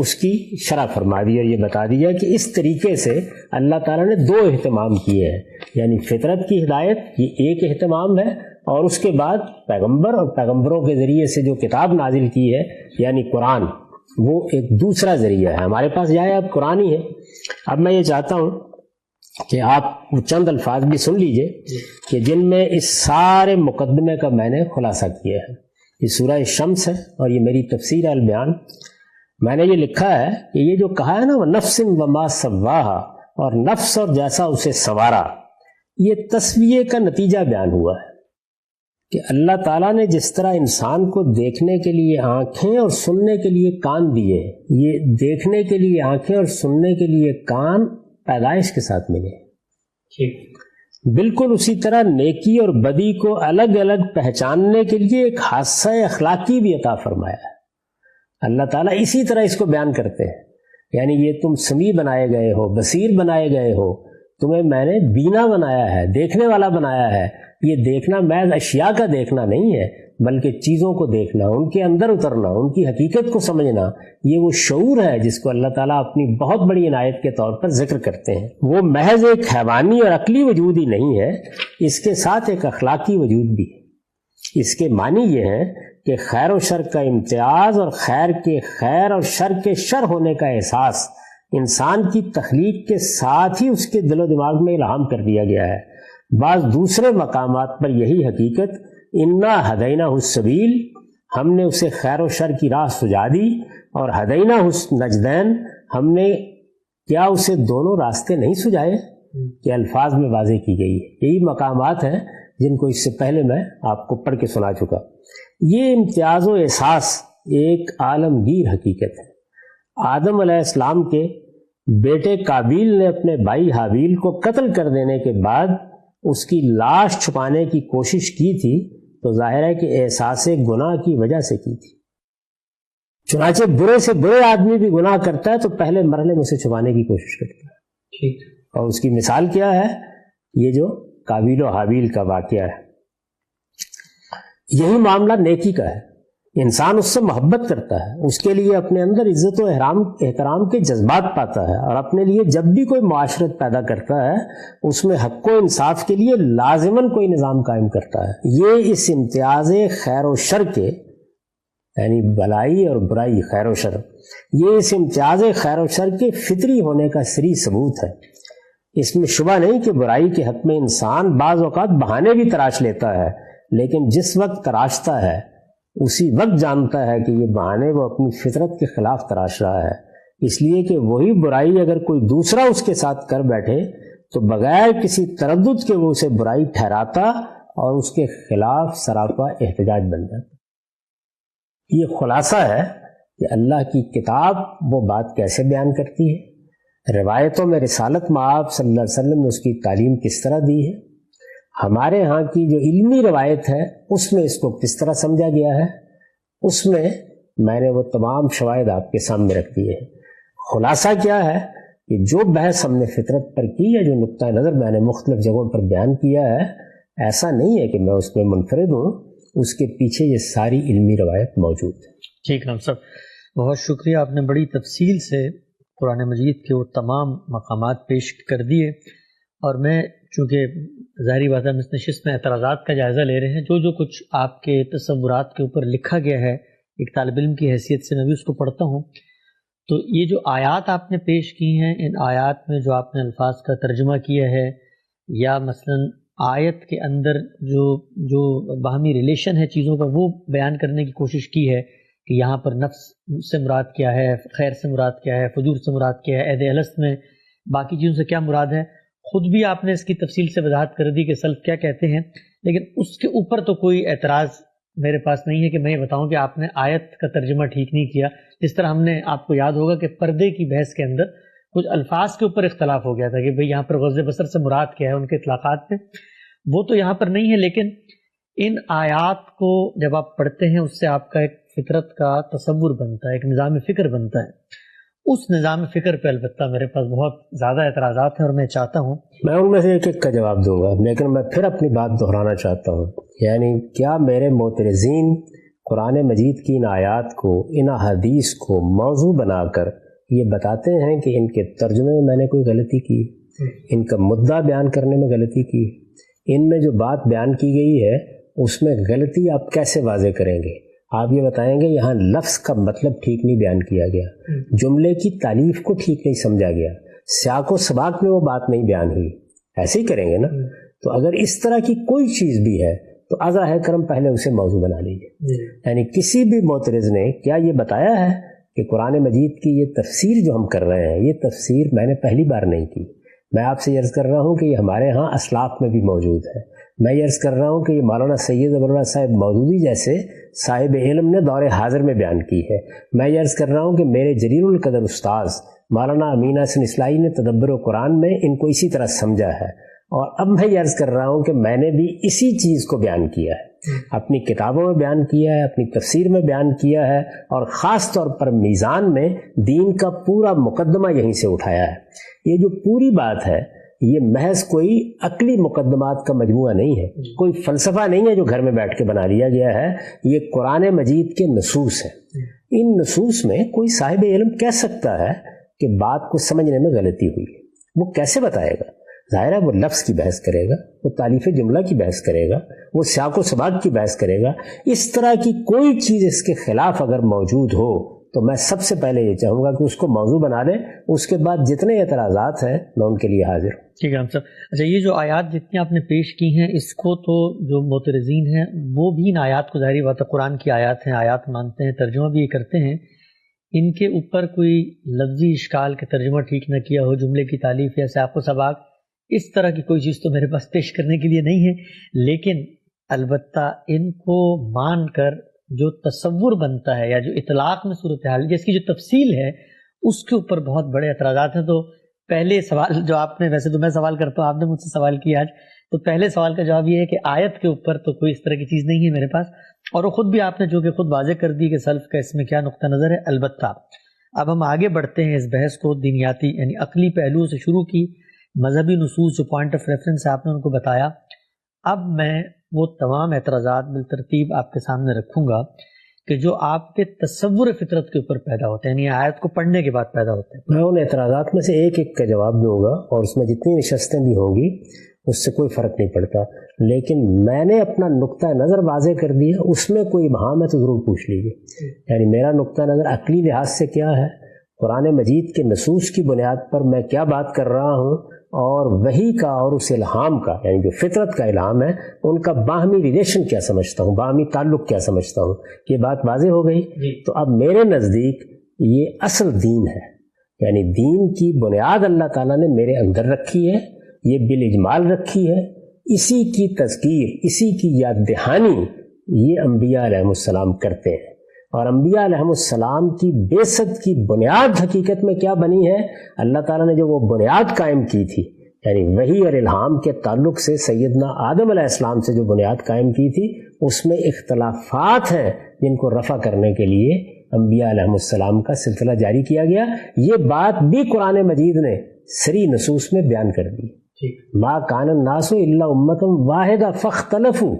اس کی شرح فرما دی اور یہ بتا دیا کہ اس طریقے سے اللہ تعالیٰ نے دو اہتمام کیے ہیں. یعنی فطرت کی ہدایت یہ ایک اہتمام ہے، اور اس کے بعد پیغمبر اور پیغمبروں کے ذریعے سے جو کتاب نازل کی ہے یعنی قرآن، وہ ایک دوسرا ذریعہ ہے. ہمارے پاس جائے اب قرآن ہی ہے. اب میں یہ چاہتا ہوں کہ آپ چند الفاظ بھی سن لیجئے کہ جن میں اس سارے مقدمے کا میں نے خلاصہ کیا ہے. یہ سورہ شمس ہے اور یہ میری تفسیر البیان. میں نے یہ لکھا ہے کہ یہ جو کہا ہے نا وہ نفس وما سواہا، اور نفس اور جیسا اسے سنوارا، یہ تسویے کا نتیجہ بیان ہوا ہے کہ اللہ تعالیٰ نے جس طرح انسان کو دیکھنے کے لیے آنکھیں اور سننے کے لیے کان دیے، یہ دیکھنے کے لیے آنکھیں اور سننے کے لیے کان پیدائش کے ساتھ ملے. بالکل اسی طرح نیکی اور بدی کو الگ الگ پہچاننے کے لیے ایک حادثہ اخلاقی بھی عطا فرمایا ہے. اللہ تعالیٰ اسی طرح اس کو بیان کرتے ہیں، یعنی یہ تم سمیع بنائے گئے ہو، بصیر بنائے گئے ہو، تمہیں میں نے بینا بنایا ہے، دیکھنے والا بنایا ہے. یہ دیکھنا محض اشیاء کا دیکھنا نہیں ہے، بلکہ چیزوں کو دیکھنا، ان کے اندر اترنا، ان کی حقیقت کو سمجھنا، یہ وہ شعور ہے جس کو اللہ تعالیٰ اپنی بہت بڑی عنایت کے طور پر ذکر کرتے ہیں. وہ محض ایک حیوانی اور عقلی وجود ہی نہیں ہے، اس کے ساتھ ایک اخلاقی وجود بھی ہے. اس کے معنی یہ ہے کہ خیر و شر کا امتیاز اور خیر کے خیر اور شر کے شر ہونے کا احساس انسان کی تخلیق کے ساتھ ہی اس کے دل و دماغ میں الہام کر دیا گیا ہے. بعض دوسرے مقامات پر یہی حقیقت انا ہدینہ السبیل، ہم نے اسے خیر و شر کی راہ سجا دی، اور ہدینہ النجدین، ہم نے کیا اسے دونوں راستے نہیں سجائے، کہ الفاظ میں واضح کی گئی ہے. یہی مقامات ہیں جن کو اس سے پہلے میں آپ کو پڑھ کے سنا چکا. یہ امتیاز و احساس ایک عالمگیر حقیقت ہے. آدم علیہ السلام کے بیٹے قابیل نے اپنے بھائی حابیل کو قتل کر دینے کے بعد اس کی لاش چھپانے کی کوشش کی تھی، تو ظاہر ہے کہ احساس گناہ کی وجہ سے کی تھی. چنانچہ برے سے برے آدمی بھی گناہ کرتا ہے تو پہلے مرحلے میں اسے چھپانے کی کوشش کرتا ہے. اور اس کی مثال کیا ہے؟ یہ جو قابیل و حابیل کا واقعہ ہے. یہی معاملہ نیکی کا ہے. انسان اس سے محبت کرتا ہے، اس کے لیے اپنے اندر عزت و احترام کے جذبات پاتا ہے، اور اپنے لیے جب بھی کوئی معاشرت پیدا کرتا ہے اس میں حق و انصاف کے لیے لازماً کوئی نظام قائم کرتا ہے. یہ اس امتیاز خیر و شر کے، یعنی بلائی اور برائی، خیر و شر، یہ اس امتیاز خیر و شر کے فطری ہونے کا صریح ثبوت ہے. اس میں شبہ نہیں کہ برائی کے حق میں انسان بعض اوقات بہانے بھی تراش لیتا ہے، لیکن جس وقت تراشتا ہے اسی وقت جانتا ہے کہ یہ بہانے وہ اپنی فطرت کے خلاف تراش رہا ہے، اس لیے کہ وہی برائی اگر کوئی دوسرا اس کے ساتھ کر بیٹھے تو بغیر کسی تردد کے وہ اسے برائی ٹھہراتا اور اس کے خلاف سراپا احتجاج بن جاتا. یہ خلاصہ ہے کہ اللہ کی کتاب وہ بات کیسے بیان کرتی ہے، روایتوں میں رسالت مآب صلی اللہ علیہ وسلم نے اس کی تعلیم کس طرح دی ہے، ہمارے ہاں کی جو علمی روایت ہے اس میں اس کو کس طرح سمجھا گیا ہے، اس میں نے وہ تمام شواہد آپ کے سامنے رکھ دیے ہیں. خلاصہ کیا ہے کہ جو بحث ہم نے فطرت پر کی ہے، جو نقطہ نظر میں نے مختلف جگہوں پر بیان کیا ہے، ایسا نہیں ہے کہ میں اس میں منفرد ہوں، اس کے پیچھے یہ ساری علمی روایت موجود ہے. ٹھیک ہے صاحب، بہت شکریہ، آپ نے بڑی تفصیل سے قرآن مجید کے وہ تمام مقامات پیش کر دیے. اور میں چونکہ ظاہری بات ہے ہم اس نشست میں اعتراضات کا جائزہ لے رہے ہیں، جو کچھ آپ کے تصورات کے اوپر لکھا گیا ہے، ایک طالب علم کی حیثیت سے میں بھی اس کو پڑھتا ہوں. تو یہ جو آیات آپ نے پیش کی ہیں، ان آیات میں جو آپ نے الفاظ کا ترجمہ کیا ہے، یا مثلا آیت کے اندر جو باہمی ریلیشن ہے چیزوں کا، وہ بیان کرنے کی کوشش کی ہے کہ یہاں پر نفس سے مراد کیا ہے، خیر سے مراد کیا ہے، فجور سے مراد کیا ہے، عہد الست میں باقی چیزوں سے کیا مراد ہے. خود بھی آپ نے اس کی تفصیل سے وضاحت کر دی کہ سلف کیا کہتے ہیں، لیکن اس کے اوپر تو کوئی اعتراض میرے پاس نہیں ہے کہ میں یہ بتاؤں کہ آپ نے آیت کا ترجمہ ٹھیک نہیں کیا. جس طرح ہم نے، آپ کو یاد ہوگا کہ پردے کی بحث کے اندر کچھ الفاظ کے اوپر اختلاف ہو گیا تھا کہ بھئی یہاں پر غض بصر سے مراد کیا ہے ان کے اطلاقات میں، وہ تو یہاں پر نہیں ہے. لیکن ان آیات کو جب آپ پڑھتے ہیں اس سے آپ کا ایک فطرت کا تصور بنتا ہے، ایک نظام فکر بنتا ہے. اس نظام فکر پہ البتہ میرے پاس بہت زیادہ اعتراضات ہیں، اور میں چاہتا ہوں میں ان میں سے ایک ایک کا جواب دوں گا، لیکن میں پھر اپنی بات دہرانا چاہتا ہوں. یعنی کیا میرے معترضین قرآن مجید کی ان آیات کو، ان احادیث کو موضوع بنا کر یہ بتاتے ہیں کہ ان کے ترجمے میں نے کوئی غلطی کی، ان کا مدعا بیان کرنے میں غلطی کی، ان میں جو بات بیان کی گئی ہے اس میں غلطی آپ کیسے واضح کریں گے؟ آپ یہ بتائیں گے یہاں لفظ کا مطلب ٹھیک نہیں بیان کیا گیا، جملے کی تعلیف کو ٹھیک نہیں سمجھا گیا، سیاق و سباق میں وہ بات نہیں بیان ہوئی، ایسے ہی کریں گے نا. تو اگر اس طرح کی کوئی چیز بھی ہے تو ازاہ کرم پہلے اسے موضوع بنا لیجیے. یعنی کسی بھی معترض نے کیا یہ بتایا ہے کہ قرآن مجید کی یہ تفسیر جو ہم کر رہے ہیں یہ تفسیر میں نے پہلی بار نہیں کی. میں آپ سے عرض کر رہا ہوں کہ یہ ہمارے ہاں اسلاف میں بھی موجود ہے. میں یہ عرض کر رہا ہوں کہ یہ مولانا سید ابواللہ صاحب مودودی جیسے صاحب علم نے دور حاضر میں بیان کی ہے. میں یہ عرض کر رہا ہوں کہ میرے جلیل القدر استاذ مولانا امین حسن اصلاحی نے تدبر قرآن میں ان کو اسی طرح سمجھا ہے. اور اب میں یہ عرض کر رہا ہوں کہ میں نے بھی اسی چیز کو بیان کیا ہے, اپنی کتابوں میں بیان کیا ہے, اپنی تفسیر میں بیان کیا ہے, اور خاص طور پر میزان میں دین کا پورا مقدمہ یہیں سے اٹھایا ہے. یہ جو پوری بات ہے یہ محض کوئی عقلی مقدمات کا مجموعہ نہیں ہے, کوئی فلسفہ نہیں ہے جو گھر میں بیٹھ کے بنا لیا گیا ہے. یہ قرآن مجید کے نصوص ہیں. ان نصوص میں کوئی صاحب علم کہہ سکتا ہے کہ بات کو سمجھنے میں غلطی ہوئی ہے, وہ کیسے بتائے گا؟ ظاہر ہے وہ لفظ کی بحث کرے گا, وہ تالیف جملہ کی بحث کرے گا, وہ سیاق و سباق کی بحث کرے گا. اس طرح کی کوئی چیز اس کے خلاف اگر موجود ہو تو میں سب سے پہلے یہ چاہوں گا کہ اس کو موضوع بنا لیں. اس کے بعد جتنے اعتراضات ہیں میں ان کے لیے حاضر ہوں. ٹھیک ہے ہم سب. اچھا, یہ جو آیات جتنی آپ نے پیش کی ہیں اس کو تو جو معترضین ہیں وہ بھی ان آیات کو ظاہری بات ہے قرآن کی آیات ہیں, آیات مانتے ہیں, ترجمہ بھی یہ کرتے ہیں. ان کے اوپر کوئی لفظی اشکال کے ترجمہ ٹھیک نہ کیا ہو, جملے کی تالیف یا سیاق و سباق, اس طرح کی کوئی چیز تو میرے پاس پیش کرنے کے لیے نہیں ہے. لیکن البتہ ان کو مان کر جو تصور بنتا ہے یا جو اطلاق میں صورتحال جس کی جو تفصیل ہے اس کے اوپر بہت بڑے اعتراضات ہیں. تو پہلے سوال جو آپ نے, ویسے تو میں سوال کرتا ہوں, آپ نے مجھ سے سوال کیا آج, تو پہلے سوال کا جواب یہ ہے کہ آیت کے اوپر تو کوئی اس طرح کی چیز نہیں ہے میرے پاس. اور وہ خود بھی آپ نے جو کہ خود واضح کر دی کہ سلف کا اس میں کیا نقطہ نظر ہے. البتہ اب ہم آگے بڑھتے ہیں اس بحث کو دینیاتی یعنی عقلی پہلو سے شروع کی, مذہبی نصوص جو پوائنٹ آف ریفرنس ہے آپ نے ان کو بتایا. اب میں وہ تمام اعتراضات بالترتیب آپ کے سامنے رکھوں گا کہ جو آپ کے تصور فطرت کے اوپر پیدا ہوتے ہیں, یعنی آیت کو پڑھنے کے بعد پیدا ہوتے ہیں. میں ان اعتراضات میں سے ایک ایک کا جواب دوں گا اور اس میں جتنی نشستیں بھی ہوں گی اس سے کوئی فرق نہیں پڑتا. لیکن میں نے اپنا نقطہ نظر واضح کر دیا, اس میں کوئی ابہام ہے تو ضرور پوچھ لیجیے. یعنی میرا نقطہ نظر عقلی لحاظ سے کیا ہے, قرآن مجید کے نصوص کی بنیاد پر میں کیا بات کر رہا ہوں, اور وحی کا اور اس الہام کا یعنی جو فطرت کا الہام ہے ان کا باہمی ریلیشن کیا سمجھتا ہوں, باہمی تعلق کیا سمجھتا ہوں. یہ بات واضح ہو گئی. تو اب میرے نزدیک یہ اصل دین ہے, یعنی دین کی بنیاد اللہ تعالیٰ نے میرے اندر رکھی ہے, یہ بالاجمال رکھی ہے. اسی کی تذکیر, اسی کی یاد دہانی یہ انبیاء علیہ السلام کرتے ہیں. اور انبیاء علیہ السلام کی بعثت کی بنیاد حقیقت میں کیا بنی ہے, اللہ تعالیٰ نے جو وہ بنیاد قائم کی تھی, یعنی وحی اور الہام کے تعلق سے سیدنا آدم علیہ السلام سے جو بنیاد قائم کی تھی, اس میں اختلافات ہیں جن کو رفع کرنے کے لیے انبیاء علیہ السلام کا سلسلہ جاری کیا گیا. یہ بات بھی قرآن مجید نے سری نصوص میں بیان کر دی. ما کان الناس الا امۃ واحدہ فاختلفوا,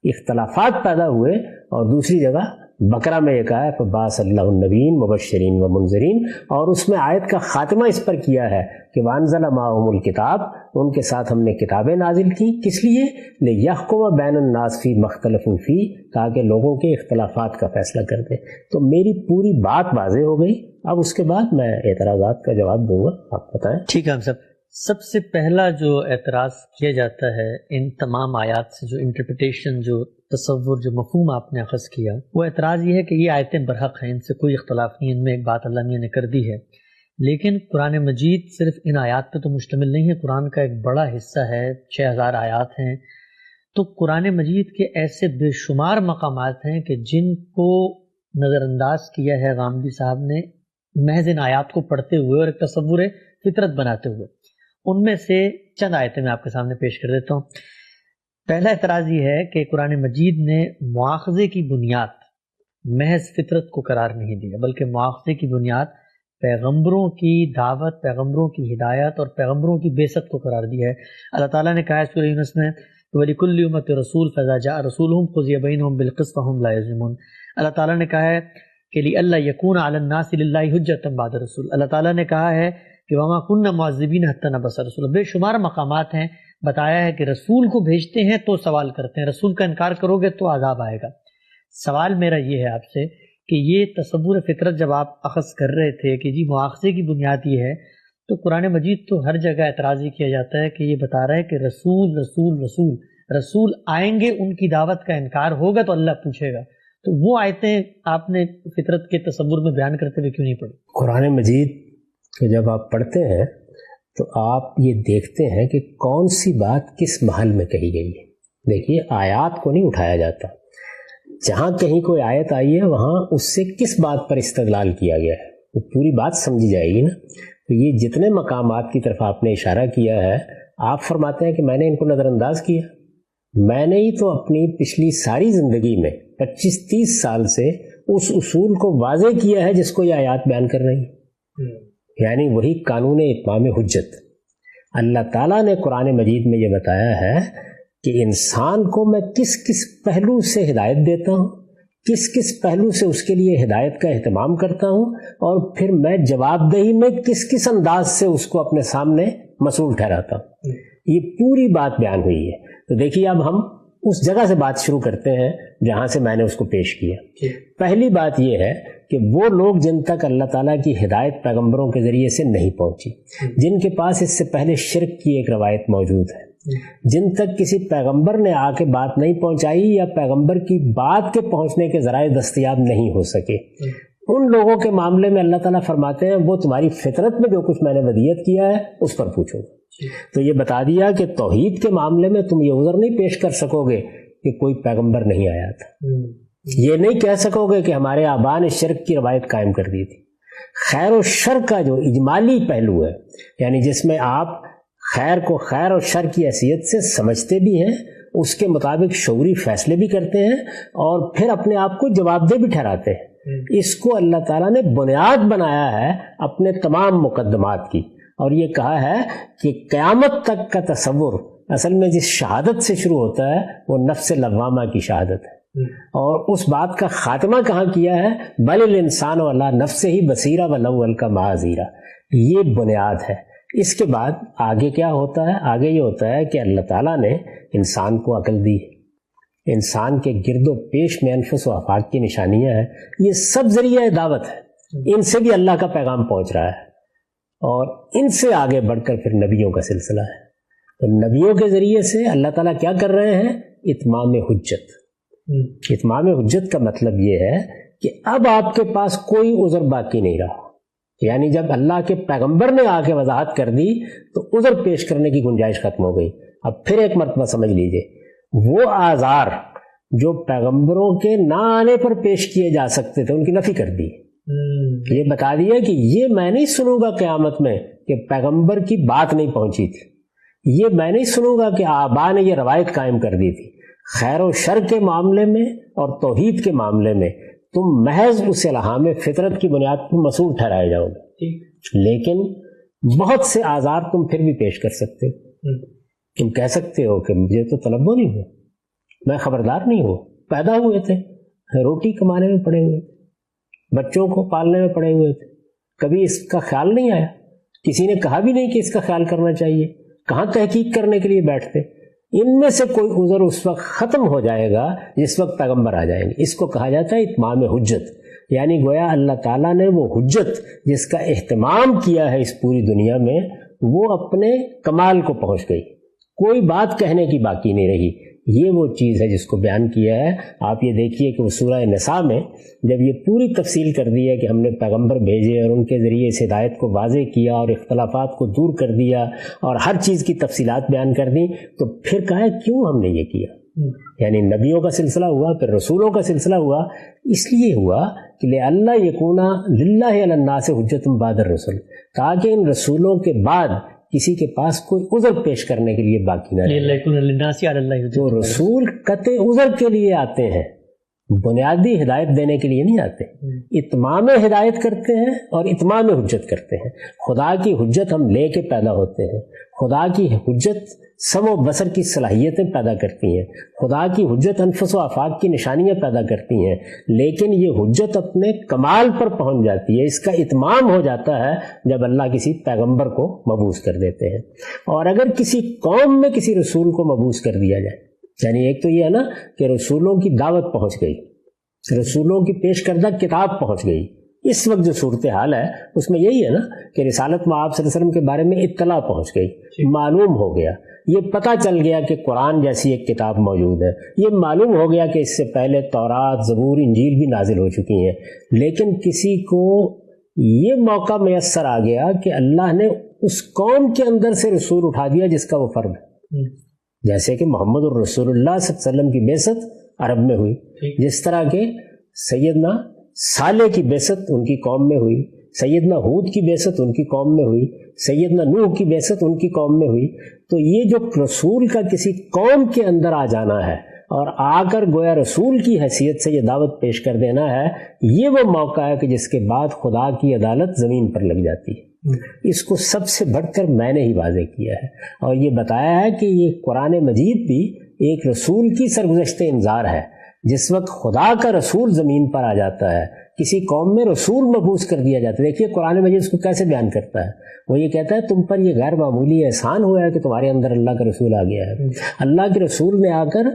اختلافات پیدا ہوئے. اور دوسری جگہ بقرہ میں یہ کہا ہے فبعث اللہ النبیین مبشرین و منذرین, اور اس میں آیت کا خاتمہ اس پر کیا ہے کہ وانزل معہم الکتاب, ان کے ساتھ ہم نے کتابیں نازل کی. کس لیے؟ لیحکم بین الناس فی مختلفوا فیہ, تاکہ لوگوں کے اختلافات کا فیصلہ کر دیں. تو میری پوری بات واضح ہو گئی. اب اس کے بعد میں اعتراضات کا جواب دوں گا, آپ بتائیں. ٹھیک ہے. ہم سب سے پہلا جو اعتراض کیا جاتا ہے ان تمام آیات سے, جو انٹرپریٹیشن, جو تصور, جو مفہوم آپ نے اخذ کیا, وہ اعتراض یہ ہے کہ یہ آیتیں برحق ہیں, ان سے کوئی اختلاف نہیں, ان میں ایک بات اللہ میاں نے کر دی ہے. لیکن قرآن مجید صرف ان آیات پہ تو مشتمل نہیں ہے, قرآن کا ایک بڑا حصہ ہے, 6000 آیات ہیں. تو قرآن مجید کے ایسے بے شمار مقامات ہیں کہ جن کو نظر انداز کیا ہے غامدی صاحب نے محض ان آیات کو پڑھتے ہوئے اور ایک تصور فطرت بناتے ہوئے. ان میں سے چند آیتیں میں آپ کے سامنے پیش کر دیتا ہوں. پہلا اعتراض یہ ہے کہ قرآن مجید نے مواخذے کی بنیاد محض فطرت کو قرار نہیں دیا, بلکہ مواخذے کی بنیاد پیغمبروں کی دعوت, پیغمبروں کی ہدایت اور پیغمبروں کی بعثت کو قرار دیا ہے. اللہ تعالیٰ نے کہا ہے سورہ یونس میں وَلِكُلِّ أُمَّةٍ رَسُولٌ فَإِذَا جَاءَ رَسُولُهُمْ قُضِيَ بَيْنَهُم بِالْقِسْطِ وَهُمْ لَا يُظْلَمُونَ. اللہ تعالیٰ نے کہا ہے کہ لِأَلَّا يَكُونَ عَلَى النَّاسِ لِلَّهِ حُجَّةٌ بَعْدَ الرُّسُولِ. اللہ تعالیٰ نے کہا ہے کہ وَمَا كُنَّا مُعَذِّبِينَ حَتَّىٰ نَبْعَثَ رَسُولًا. بے شمار مقامات ہیں, بتایا ہے کہ رسول کو بھیجتے ہیں تو سوال کرتے ہیں, رسول کا انکار کرو گے تو عذاب آئے گا. سوال میرا یہ ہے آپ سے کہ یہ تصور فطرت جب آپ اخذ کر رہے تھے کہ جی مواخذے کی بنیاد یہ ہے, تو قرآن مجید تو ہر جگہ اعتراض ہی کیا جاتا ہے کہ یہ بتا رہا ہے کہ رسول رسول رسول, رسول آئیں گے ان کی دعوت کا انکار ہوگا تو اللہ پوچھے گا. تو وہ آیتیں آپ نے فطرت کے تصور میں بیان کرتے ہوئے کیوں نہیں پڑھی؟ قرآن مجید کو جب آپ پڑھتے ہیں تو آپ یہ دیکھتے ہیں کہ کون سی بات کس محل میں کہی گئی ہے. دیکھیے آیات کو نہیں اٹھایا جاتا، جہاں کہیں کوئی آیت آئی ہے وہاں اس سے کس بات پر استدلال کیا گیا ہے وہ پوری بات سمجھی جائے گی نا. تو یہ جتنے مقامات کی طرف آپ نے اشارہ کیا ہے، آپ فرماتے ہیں کہ میں نے ان کو نظر انداز کیا. میں نے ہی تو اپنی پچھلی ساری زندگی میں 25-30 سال سے اس اصول کو واضح کیا ہے جس کو یہ آیات بیان کر رہی ہیں، یعنی وہی قانون اتمام حجت. اللہ تعالیٰ نے قرآن مجید میں یہ بتایا ہے کہ انسان کو میں کس کس پہلو سے ہدایت دیتا ہوں، کس کس پہلو سے اس کے لیے ہدایت کا اہتمام کرتا ہوں، اور پھر میں جواب دہی میں کس کس انداز سے اس کو اپنے سامنے مسئول ٹھہراتا ہوں. یہ پوری بات بیان ہوئی ہے. تو دیکھیے اب ہم اس جگہ سے بات شروع کرتے ہیں جہاں سے میں نے اس کو پیش کیا. پہلی بات یہ ہے کہ وہ لوگ جن تک اللہ تعالیٰ کی ہدایت پیغمبروں کے ذریعے سے نہیں پہنچی، جن کے پاس اس سے پہلے شرک کی ایک روایت موجود ہے، جن تک کسی پیغمبر نے آ کے بات نہیں پہنچائی یا پیغمبر کی بات کے پہنچنے کے ذرائع دستیاب نہیں ہو سکے، ان لوگوں کے معاملے میں اللہ تعالیٰ فرماتے ہیں وہ تمہاری فطرت میں جو کچھ میں نے ودیت کیا ہے اس پر پوچھو. تو یہ بتا دیا کہ توحید کے معاملے میں تم یہ عذر نہیں پیش کر سکو گے کہ کوئی پیغمبر نہیں آیا تھا. یہ نہیں کہہ سکو گے کہ ہمارے آبا نے شرک کی روایت قائم کر دی تھی. خیر و شر کا جو اجمالی پہلو ہے، یعنی جس میں آپ خیر کو خیر اور شر کی حیثیت سے سمجھتے بھی ہیں، اس کے مطابق شعوری فیصلے بھی کرتے ہیں، اور پھر اپنے آپ کو جواب دہ بھی ٹھہراتے ہیں، اس کو اللہ تعالیٰ نے بنیاد بنایا ہے اپنے تمام مقدمات کی. اور یہ کہا ہے کہ قیامت تک کا تصور اصل میں جس شہادت سے شروع ہوتا ہے وہ نفس لوامہ کی شہادت ہے، اور اس بات کا خاتمہ کہاں کیا ہے، بل الانسان علی نفسہ بصیرہ ولو القی معاذیرہ. یہ بنیاد ہے. اس کے بعد آگے کیا ہوتا ہے؟ آگے یہ ہوتا ہے کہ اللہ تعالیٰ نے انسان کو عقل دی ہے، انسان کے گرد و پیش میں انفس و آفاق کی نشانیاں ہیں، یہ سب ذریعہ دعوت ہے، ان سے بھی اللہ کا پیغام پہنچ رہا ہے، اور ان سے آگے بڑھ کر پھر نبیوں کا سلسلہ ہے. تو نبیوں کے ذریعے سے اللہ تعالیٰ کیا کر رہے ہیں؟ اتمام حجت. اتمام حجت کا مطلب یہ ہے کہ اب آپ کے پاس کوئی عذر باقی نہیں رہا. یعنی جب اللہ کے پیغمبر نے آ کے وضاحت کر دی تو عذر پیش کرنے کی گنجائش ختم ہو گئی. اب پھر ایک مرتبہ سمجھ لیجئے، وہ آزار جو پیغمبروں کے نہ آنے پر پیش کیے جا سکتے تھے ان کی نفی کر دی. یہ بتا دیا کہ یہ میں نہیں سنوں گا قیامت میں کہ پیغمبر کی بات نہیں پہنچی تھی، یہ میں نہیں سنوں گا کہ آبا نے یہ روایت قائم کر دی تھی. خیر و شر کے معاملے میں اور توحید کے معاملے میں تم محض اس الہام فطرت کی بنیاد پر مسئول ٹھہرائے جاؤ گے، لیکن بہت سے آزار تم پھر بھی پیش کر سکتے ہو. تم کہہ سکتے ہو کہ مجھے تو تنبؤ نہیں ہوا، میں خبردار نہیں ہوں، پیدا ہوئے تھے، روٹی کمانے میں پڑے ہوئے تھے، بچوں کو پالنے میں پڑے ہوئے تھے، کبھی اس کا خیال نہیں آیا، کسی نے کہا بھی نہیں کہ اس کا خیال کرنا چاہیے، کہاں تحقیق کرنے کے لیے بیٹھتے. ان میں سے کوئی عذر اس وقت ختم ہو جائے گا جس وقت پیغمبر آ جائیں گے. اس کو کہا جاتا ہے اتمام حجت. یعنی گویا اللہ تعالیٰ نے وہ حجت جس کا اہتمام کیا ہے اس پوری دنیا میں وہ اپنے کمال کو پہنچ گئی، کوئی بات کہنے کی باقی نہیں رہی. یہ وہ چیز ہے جس کو بیان کیا ہے. آپ یہ دیکھیے کہ وہ سورہ نساء میں جب یہ پوری تفصیل کر دی ہے کہ ہم نے پیغمبر بھیجے اور ان کے ذریعے اس ہدایت کو واضح کیا اور اختلافات کو دور کر دیا اور ہر چیز کی تفصیلات بیان کر دی، تو پھر کہا ہے کیوں ہم نے یہ کیا. یعنی نبیوں کا سلسلہ ہوا، پھر رسولوں کا سلسلہ ہوا. اس لیے ہوا کہ لِأَلَّا يَكُونَ لِلَّهِ عَلَى النَّاسِ حُجَّةٌ بَعْدَ الرُّسُلِ، تاکہ ان رسولوں کے بعد کسی کے پاس کوئی عذر پیش کرنے کے لیے باقی نہ رہے. جو رسول قطع عذر کے لیے آتے ہیں، بنیادی ہدایت دینے کے لیے نہیں آتے. اتمام ہدایت کرتے ہیں اور اتمام حجت کرتے ہیں. خدا کی حجت ہم لے کے پیدا ہوتے ہیں، خدا کی حجت سمع و بصر کی صلاحیتیں پیدا کرتی ہیں، خدا کی حجت انفس و آفاق کی نشانیاں پیدا کرتی ہیں، لیکن یہ حجت اپنے کمال پر پہنچ جاتی ہے، اس کا اتمام ہو جاتا ہے جب اللہ کسی پیغمبر کو مبعوث کر دیتے ہیں. اور اگر کسی قوم میں کسی رسول کو مبعوث کر دیا جائے، یعنی ایک تو یہ ہے نا کہ رسولوں کی دعوت پہنچ گئی، رسولوں کی پیش کردہ کتاب پہنچ گئی. اس وقت جو صورتحال ہے اس میں یہی ہے نا کہ رسالت میں آپ صلی اللہ علیہ وسلم کے بارے میں اطلاع پہنچ گئی، معلوم ہو گیا. یہ پتہ چل گیا کہ قرآن جیسی ایک کتاب موجود ہے، یہ معلوم ہو گیا کہ اس سے پہلے تورات، زبور، انجیل بھی نازل ہو چکی ہیں، لیکن کسی کو یہ موقع میسر آ گیا کہ اللہ نے اس قوم کے اندر سے رسول اٹھا دیا جس کا وہ فرد ہے، جیسے کہ محمد الرسول اللہ صلی اللہ علیہ وسلم کی بعثت عرب میں ہوئی، جس طرح کہ سیدنا صالح کی بعثت ان کی قوم میں ہوئی، سیدنا ہود کی بعثت ان کی قوم میں ہوئی، سیدنا نوح کی بعثت ان کی قوم میں ہوئی۔ تو یہ جو رسول کا کسی قوم کے اندر آ جانا ہے اور آ کر گویا رسول کی حیثیت سے یہ دعوت پیش کر دینا ہے، یہ وہ موقع ہے کہ جس کے بعد خدا کی عدالت زمین پر لگ جاتی ہے۔ اس کو سب سے بڑھ کر میں نے ہی واضح کیا ہے اور یہ بتایا ہے کہ یہ قرآن مجید بھی ایک رسول کی سرگزشت انذار ہے۔ جس وقت خدا کا رسول زمین پر آ جاتا ہے، کسی قوم میں رسول مبعوث کر دیا جاتا ہے، دیکھیے قرآن مجید اس کو کیسے بیان کرتا ہے۔ وہ یہ کہتا ہے تم پر یہ غیر معمولی احسان ہوا ہے کہ تمہارے اندر اللہ کا رسول آ گیا ہے۔ اللہ کے رسول نے آ کر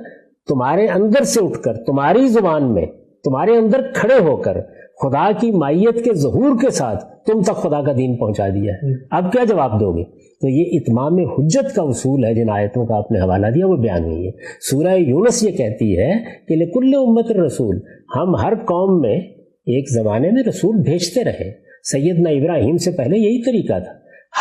تمہارے اندر سے اٹھ کر تمہاری زبان میں تمہارے اندر کھڑے ہو کر خدا کی مائیت کے ظہور کے ساتھ تم تک خدا کا دین پہنچا دیا ہے۔ اب کیا جواب دو گے؟ تو یہ اتمام حجت کا اصول ہے، جن آیتوں کا آپ نے حوالہ دیا وہ بیان ہوئی ہے۔ سورہ یونس یہ کہتی ہے کہ لکل امت رسول، ہم ہر قوم میں ایک زمانے میں رسول بھیجتے رہے۔ سیدنا ابراہیم سے پہلے یہی طریقہ تھا،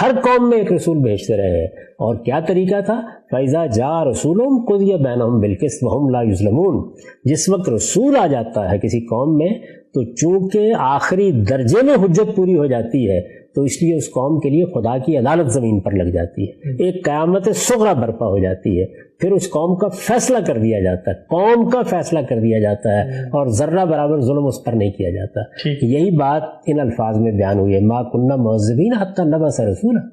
ہر قوم میں ایک رسول بھیجتے رہے۔ اور کیا طریقہ تھا؟ فَإِذَا جَاءَ رَسُولُهُمْ قُضِيَ بَيْنَهُمْ بِالْقِسْطِ وَهُمْ لَا يُظْلَمُونَ۔ جس وقت رسول آ جاتا ہے کسی قوم میں تو چونکہ آخری درجے میں حجت پوری ہو جاتی ہے تو اس لیے اس قوم کے لیے خدا کی عدالت زمین پر لگ جاتی ہے، ایک قیامت صغریٰ برپا ہو جاتی ہے، پھر اس قوم کا فیصلہ کر دیا جاتا ہے، قوم کا فیصلہ کر دیا جاتا ہے اور ذرہ برابر ظلم اس پر نہیں کیا جاتا۔ یہی بات ان الفاظ میں بیان ہوئی ہے، ما کننا معذبین حتی نبعث رسولا،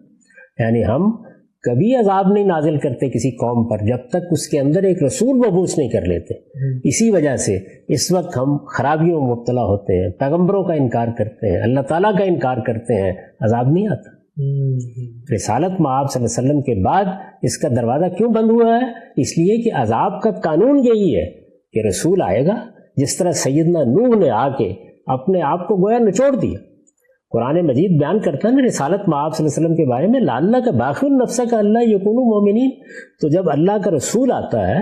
یعنی ہم کبھی عذاب نہیں نازل کرتے کسی قوم پر جب تک اس کے اندر ایک رسول مبعوث نہیں کر لیتے۔ اسی وجہ سے اس وقت ہم خرابیوں میں مبتلا ہوتے ہیں، پیغمبروں کا انکار کرتے ہیں، اللہ تعالیٰ کا انکار کرتے ہیں، عذاب نہیں آتا۔ رسالت مآب صلی اللہ علیہ وسلم کے بعد اس کا دروازہ کیوں بند ہوا ہے؟ اس لیے کہ عذاب کا قانون یہی ہے کہ رسول آئے گا، جس طرح سیدنا نوح نے آ کے اپنے آپ کو گویا نچوڑ دیا۔ قرآن مجید بیان کرتا ہے نا رسالت مآب صلی اللہ علیہ وسلم کے بارے میں، لعلہ کا باخر نفسہ کا اللہ یکونوا مومنین۔ تو جب اللہ کا رسول آتا ہے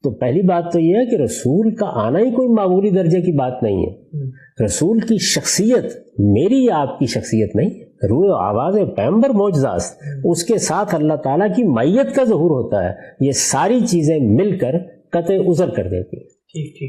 تو پہلی بات تو یہ ہے کہ رسول کا آنا ہی کوئی معمولی درجے کی بات نہیں ہے۔ رسول کی شخصیت میری یا آپ کی شخصیت نہیں، روح و آواز پیغمبر معجزات، اس کے ساتھ اللہ تعالیٰ کی مائیت کا ظہور ہوتا ہے، یہ ساری چیزیں مل کر قطع عذر کر دیتی ہیں۔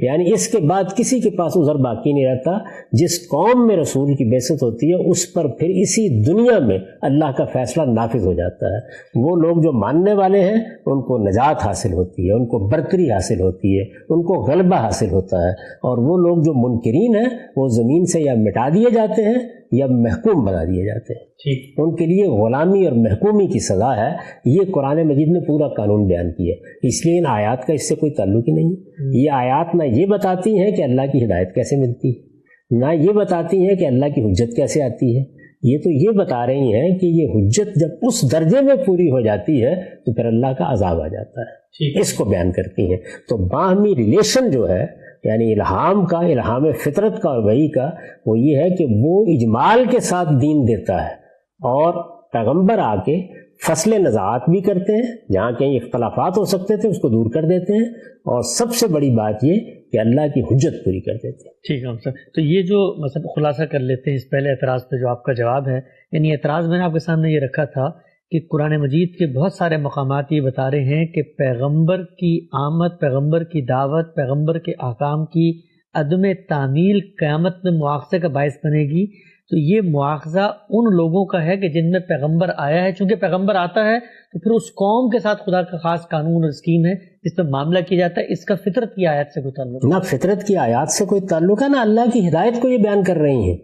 یعنی اس کے بعد کسی کے پاس عذر باقی نہیں رہتا۔ جس قوم میں رسول کی بعثت ہوتی ہے اس پر پھر اسی دنیا میں اللہ کا فیصلہ نافذ ہو جاتا ہے۔ وہ لوگ جو ماننے والے ہیں ان کو نجات حاصل ہوتی ہے، ان کو برتری حاصل ہوتی ہے، ان کو غلبہ حاصل ہوتا ہے، اور وہ لوگ جو منکرین ہیں وہ زمین سے یا مٹا دیے جاتے ہیں یا محکوم بنا دیے جاتے ہیں۔ ان کے لیے غلامی اور محکومی کی سزا ہے۔ یہ قرآن مجید نے پورا قانون بیان کیا ہے، اس لیے ان آیات کا اس سے کوئی تعلق ہی نہیں۔ یہ آیات نہ یہ بتاتی ہیں کہ اللہ کی ہدایت کیسے ملتی ہے، نہ یہ بتاتی ہیں کہ اللہ کی حجت کیسے آتی ہے، یہ تو یہ بتا رہی ہیں کہ یہ حجت جب اس درجے میں پوری ہو جاتی ہے تو پھر اللہ کا عذاب آ جاتا ہے، اس کو بیان کرتی ہیں۔ تو باہمی ریلیشن جو ہے، یعنی الہام کا، الہام فطرت کا اور وحی کا، وہ یہ ہے کہ وہ اجمال کے ساتھ دین دیتا ہے اور پیغمبر آ کے فصل نزاعات بھی کرتے ہیں، جہاں کہیں اختلافات ہو سکتے تھے اس کو دور کر دیتے ہیں، اور سب سے بڑی بات یہ کہ اللہ کی حجت پوری کر دیتے ہیں۔ ٹھیک ہے صاحب، تو یہ جو مثلا خلاصہ کر لیتے ہیں اس پہلے اعتراض پہ جو آپ کا جواب ہے، یعنی اعتراض میں نے آپ کے سامنے یہ رکھا تھا کہ قرآن مجید کے بہت سارے مقامات یہ بتا رہے ہیں کہ پیغمبر کی آمد، پیغمبر کی دعوت، پیغمبر کے احکام کی عدم تعمیل قیامت میں مواخذے کا باعث بنے گی۔ تو یہ مواخذہ ان لوگوں کا ہے کہ جن میں پیغمبر آیا ہے، چونکہ پیغمبر آتا ہے تو پھر اس قوم کے ساتھ خدا کا خاص قانون اور اسکیم ہے جس پہ معاملہ کیا جاتا ہے۔ اس کا فطرت کی آیات سے کوئی تعلق نہ فطرت کی آیات سے کوئی تعلق ہے، نہ اللہ کی ہدایت کو یہ بیان کر رہی ہیں۔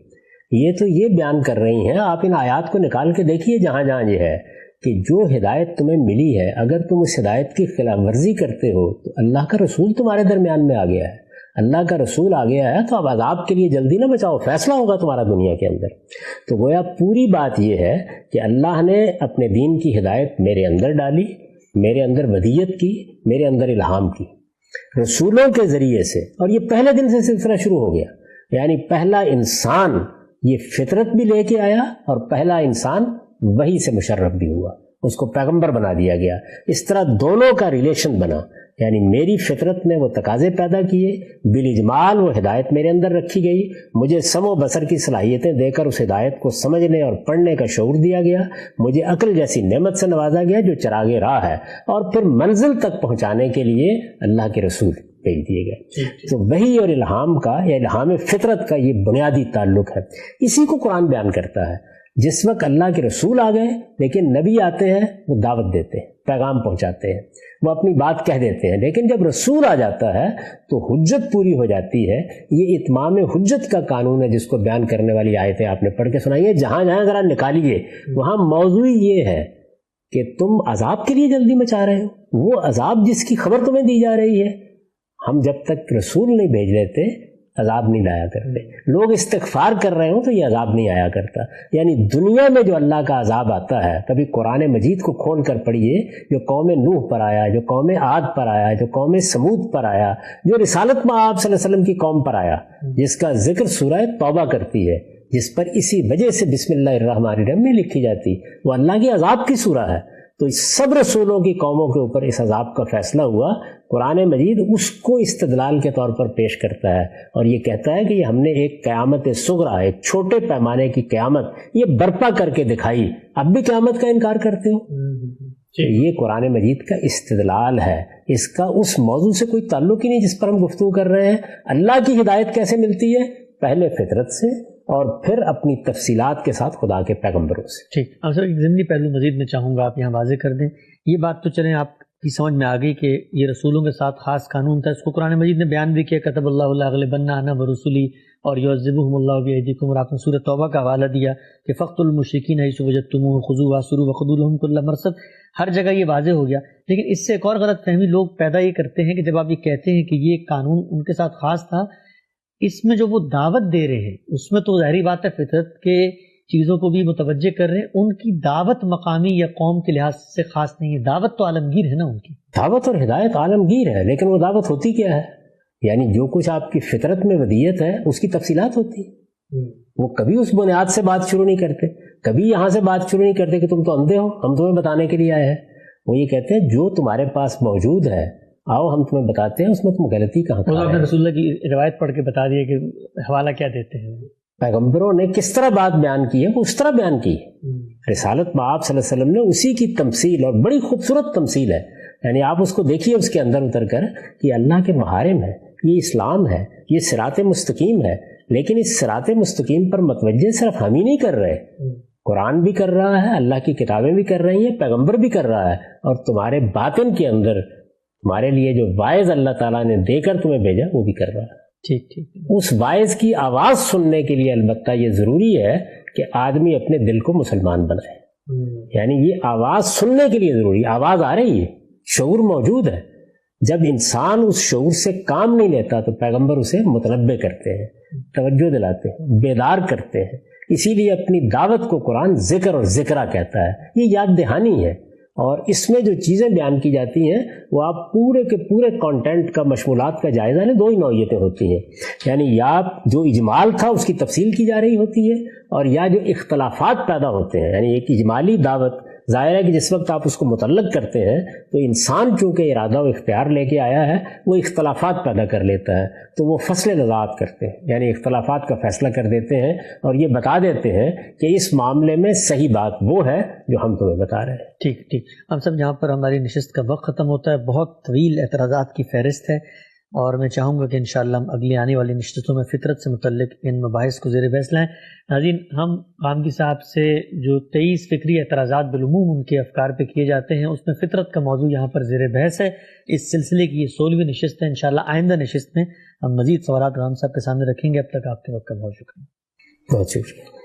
یہ تو یہ بیان کر رہی ہیں، آپ ان آیات کو نکال کے دیکھیے جہاں جہاں یہ ہے کہ جو ہدایت تمہیں ملی ہے، اگر تم اس ہدایت کی خلاف ورزی کرتے ہو تو اللہ کا رسول تمہارے درمیان میں آ گیا ہے، اللہ کا رسول آ گیا ہے، تو اب عذاب کے لیے جلدی نہ بچاؤ، فیصلہ ہوگا تمہارا دنیا کے اندر۔ تو گویا پوری بات یہ ہے کہ اللہ نے اپنے دین کی ہدایت میرے اندر ڈالی، میرے اندر ودیت کی، میرے اندر الہام کی رسولوں کے ذریعے سے، اور یہ پہلے دن سے سلسلہ شروع ہو گیا۔ یعنی پہلا انسان یہ فطرت بھی لے کے آیا اور پہلا انسان وحی سے مشرف بھی ہوا، اس کو پیغمبر بنا دیا گیا. اس طرح دونوں کا ریلیشن بنا، یعنی میری فطرت نے وہ تقاضے پیدا کیے، بالاجمال وہ ہدایت میرے اندر رکھی گئی، مجھے سمع و بصر کی صلاحیتیں دے کر اس ہدایت کو سمجھنے اور پڑھنے کا شعور دیا گیا، مجھے عقل جیسی نعمت سے نوازا گیا جو چراغ راہ ہے، اور پھر منزل تک پہنچانے کے لیے اللہ کے رسول بھیج دیے گئے. تو وحی اور الہام کا یا الہام فطرت کا یہ بنیادی تعلق ہے. اسی کو قرآن بیان کرتا ہے. جس وقت اللہ کے رسول آ گئے، لیکن نبی آتے ہیں، وہ دعوت دیتے ہیں، پیغام پہنچاتے ہیں، وہ اپنی بات کہہ دیتے ہیں. لیکن جب رسول آ جاتا ہے تو حجت پوری ہو جاتی ہے. یہ اتمام حجت کا قانون ہے جس کو بیان کرنے والی آیتیں آپ نے پڑھ کے سنائی ہیں. جہاں جہاں ذرا نکالیے وہاں موضوع یہ ہے کہ تم عذاب کے لیے جلدی مچا رہے ہو، وہ عذاب جس کی خبر تمہیں دی جا رہی ہے. ہم جب تک رسول نہیں بھیج لیتے عذاب نہیں لایا کرتے. لوگ استغفار کر رہے ہوں تو یہ عذاب نہیں آیا کرتا. یعنی دنیا میں جو اللہ کا عذاب آتا ہے، کبھی قرآن مجید کو کھول کر پڑھیے، جو قوم نوح پر آیا، جو قوم عاد پر آیا، جو قوم سمود پر آیا، جو رسالت میں آپ صلی اللہ علیہ وسلم کی قوم پر آیا، جس کا ذکر سورہ توبہ کرتی ہے، جس پر اسی وجہ سے بسم اللہ الرحمن الرحیم نہیں لکھی جاتی، وہ اللہ کے عذاب کی سورہ ہے. تو اس سب رسولوں کی قوموں کے اوپر اس عذاب کا فیصلہ ہوا. قرآن مجید اس کو استدلال کے طور پر پیش کرتا ہے اور یہ کہتا ہے کہ ہم نے ایک قیامت صغریٰ، ایک چھوٹے پیمانے کی قیامت یہ برپا کر کے دکھائی، اب بھی قیامت کا انکار کرتے ہو. یہ قرآن مجید کا استدلال ہے. اس کا اس موضوع سے کوئی تعلق ہی نہیں جس پر ہم گفتگو کر رہے ہیں. اللہ کی ہدایت کیسے ملتی ہے؟ پہلے فطرت سے اور پھر اپنی تفصیلات کے ساتھ خدا کے پیغمبروں سے. ٹھیک. اب سر ایک ضمنی پہلو مزید میں چاہوں گا آپ یہاں واضح کر دیں. یہ بات تو چلیں آپ کی سمجھ میں آ گئی کہ یہ رسولوں کے ساتھ خاص قانون تھا. اس کو قرآن مجید نے بیان بھی کیا، کتب اللہ لاغلبن انا ورسلی، اور یعذبہم اللہ بایدیکم، اور آپ نے سورۃ توبہ کا حوالہ دیا کہ فاقتلوا المشرکین حیث وجدتموہم خذوہ واحصروہ وخذوا لہم کل مرصد. ہر جگہ یہ واضح ہو گیا. لیکن اس سے ایک اور غلط فہمی لوگ پیدا یہ کرتے ہیں کہ جب آپ یہ کہتے ہیں کہ یہ قانون ان کے ساتھ خاص تھا، اس میں جو وہ دعوت دے رہے ہیں اس میں تو ظاہری بات ہے فطرت کے چیزوں کو بھی متوجہ کر رہے ہیں. ان کی دعوت مقامی یا قوم کے لحاظ سے خاص نہیں ہے، دعوت تو عالمگیر ہے نا. ان کی دعوت اور ہدایت عالمگیر ہے، لیکن وہ دعوت ہوتی کیا ہے؟ یعنی جو کچھ آپ کی فطرت میں ودیت ہے اس کی تفصیلات ہوتی ہے. وہ کبھی اس بنیاد سے بات شروع نہیں کرتے، کبھی یہاں سے بات شروع نہیں کرتے کہ تم تو اندھے ہو، ہم تمہیں بتانے کے لیے آئے ہیں. وہ یہ کہتے ہیں جو تمہارے پاس موجود ہے آؤ ہم تمہیں بتاتے ہیں، اس میں تم غلطی کہاں کر رہے ہیں. رسول اللہ کی روایت پڑھ کے بتا دیا کہ حوالہ کیا دیتے ہیں. پیغمبروں نے کس طرح بات بیان کی ہے وہ اس طرح بیان کی. رسالت میں آپ صلی اللہ علیہ وسلم نے اسی کی تمثیل، اور بڑی خوبصورت تمثیل ہے. یعنی آپ اس کو دیکھیے اس کے اندر اتر کر کہ اللہ کے محارم ہے، یہ اسلام ہے، یہ صراط مستقیم ہے. لیکن اس صراط مستقیم پر متوجہ صرف ہم ہی نہیں کر رہے، قرآن بھی کر رہا ہے، اللہ کی کتابیں بھی کر رہی ہیں، پیغمبر بھی کر رہا ہے، اور تمہارے باطن کے اندر تمہارے لیے جو واعظ اللہ تعالیٰ نے دے کر تمہیں بھیجا وہ بھی کر رہا ہے. ٹھیک ٹھیک. اس واعظ کی آواز سننے کے لیے البتہ یہ ضروری ہے کہ آدمی اپنے دل کو مسلمان بنائے. یعنی یہ آواز سننے کے لیے ضروری، آواز آ رہی ہے، شعور موجود ہے. جب انسان اس شعور سے کام نہیں لیتا تو پیغمبر اسے متنبع کرتے ہیں، توجہ دلاتے ہیں، بیدار کرتے ہیں. اسی لیے اپنی دعوت کو قرآن ذکر اور ذکرہ کہتا ہے. یہ یاد دہانی ہے، اور اس میں جو چیزیں بیان کی جاتی ہیں وہ آپ پورے کے پورے کانٹینٹ کا، مشمولات کا جائزہ لیں. دو ہی نوعیتیں ہوتی ہیں، یعنی یا جو اجمال تھا اس کی تفصیل کی جا رہی ہوتی ہے، اور یا جو اختلافات پیدا ہوتے ہیں. یعنی ایک اجمالی دعوت ظاہر ہے کہ جس وقت آپ اس کو متعلق کرتے ہیں تو انسان چونکہ ارادہ و اختیار لے کے آیا ہے وہ اختلافات پیدا کر لیتا ہے، تو وہ فصل نزاعت کرتے ہیں، یعنی اختلافات کا فیصلہ کر دیتے ہیں اور یہ بتا دیتے ہیں کہ اس معاملے میں صحیح بات وہ ہے جو ہم تمہیں بتا رہے ہیں. ٹھیک ٹھیک. ہم سب یہاں پر ہماری نشست کا وقت ختم ہوتا ہے. بہت طویل اعتراضات کی فہرست ہے، اور میں چاہوں گا کہ انشاءاللہ ہم اگلی آنے والی نشستوں میں فطرت سے متعلق ان مباحث کو زیر بحث لائیں. ناظرین، ہم غامدی صاحب سے جو 23 فکری اعتراضات بالعموم ان کے افکار پہ کیے جاتے ہیں اس میں فطرت کا موضوع یہاں پر زیر بحث ہے. اس سلسلے کی یہ 16ویں نشست ہے. انشاءاللہ آئندہ نشست میں ہم مزید سوالات غام صاحب کے سامنے رکھیں گے. اب تک آپ کے وقت کا بہت شکریہ. بہت شکریہ.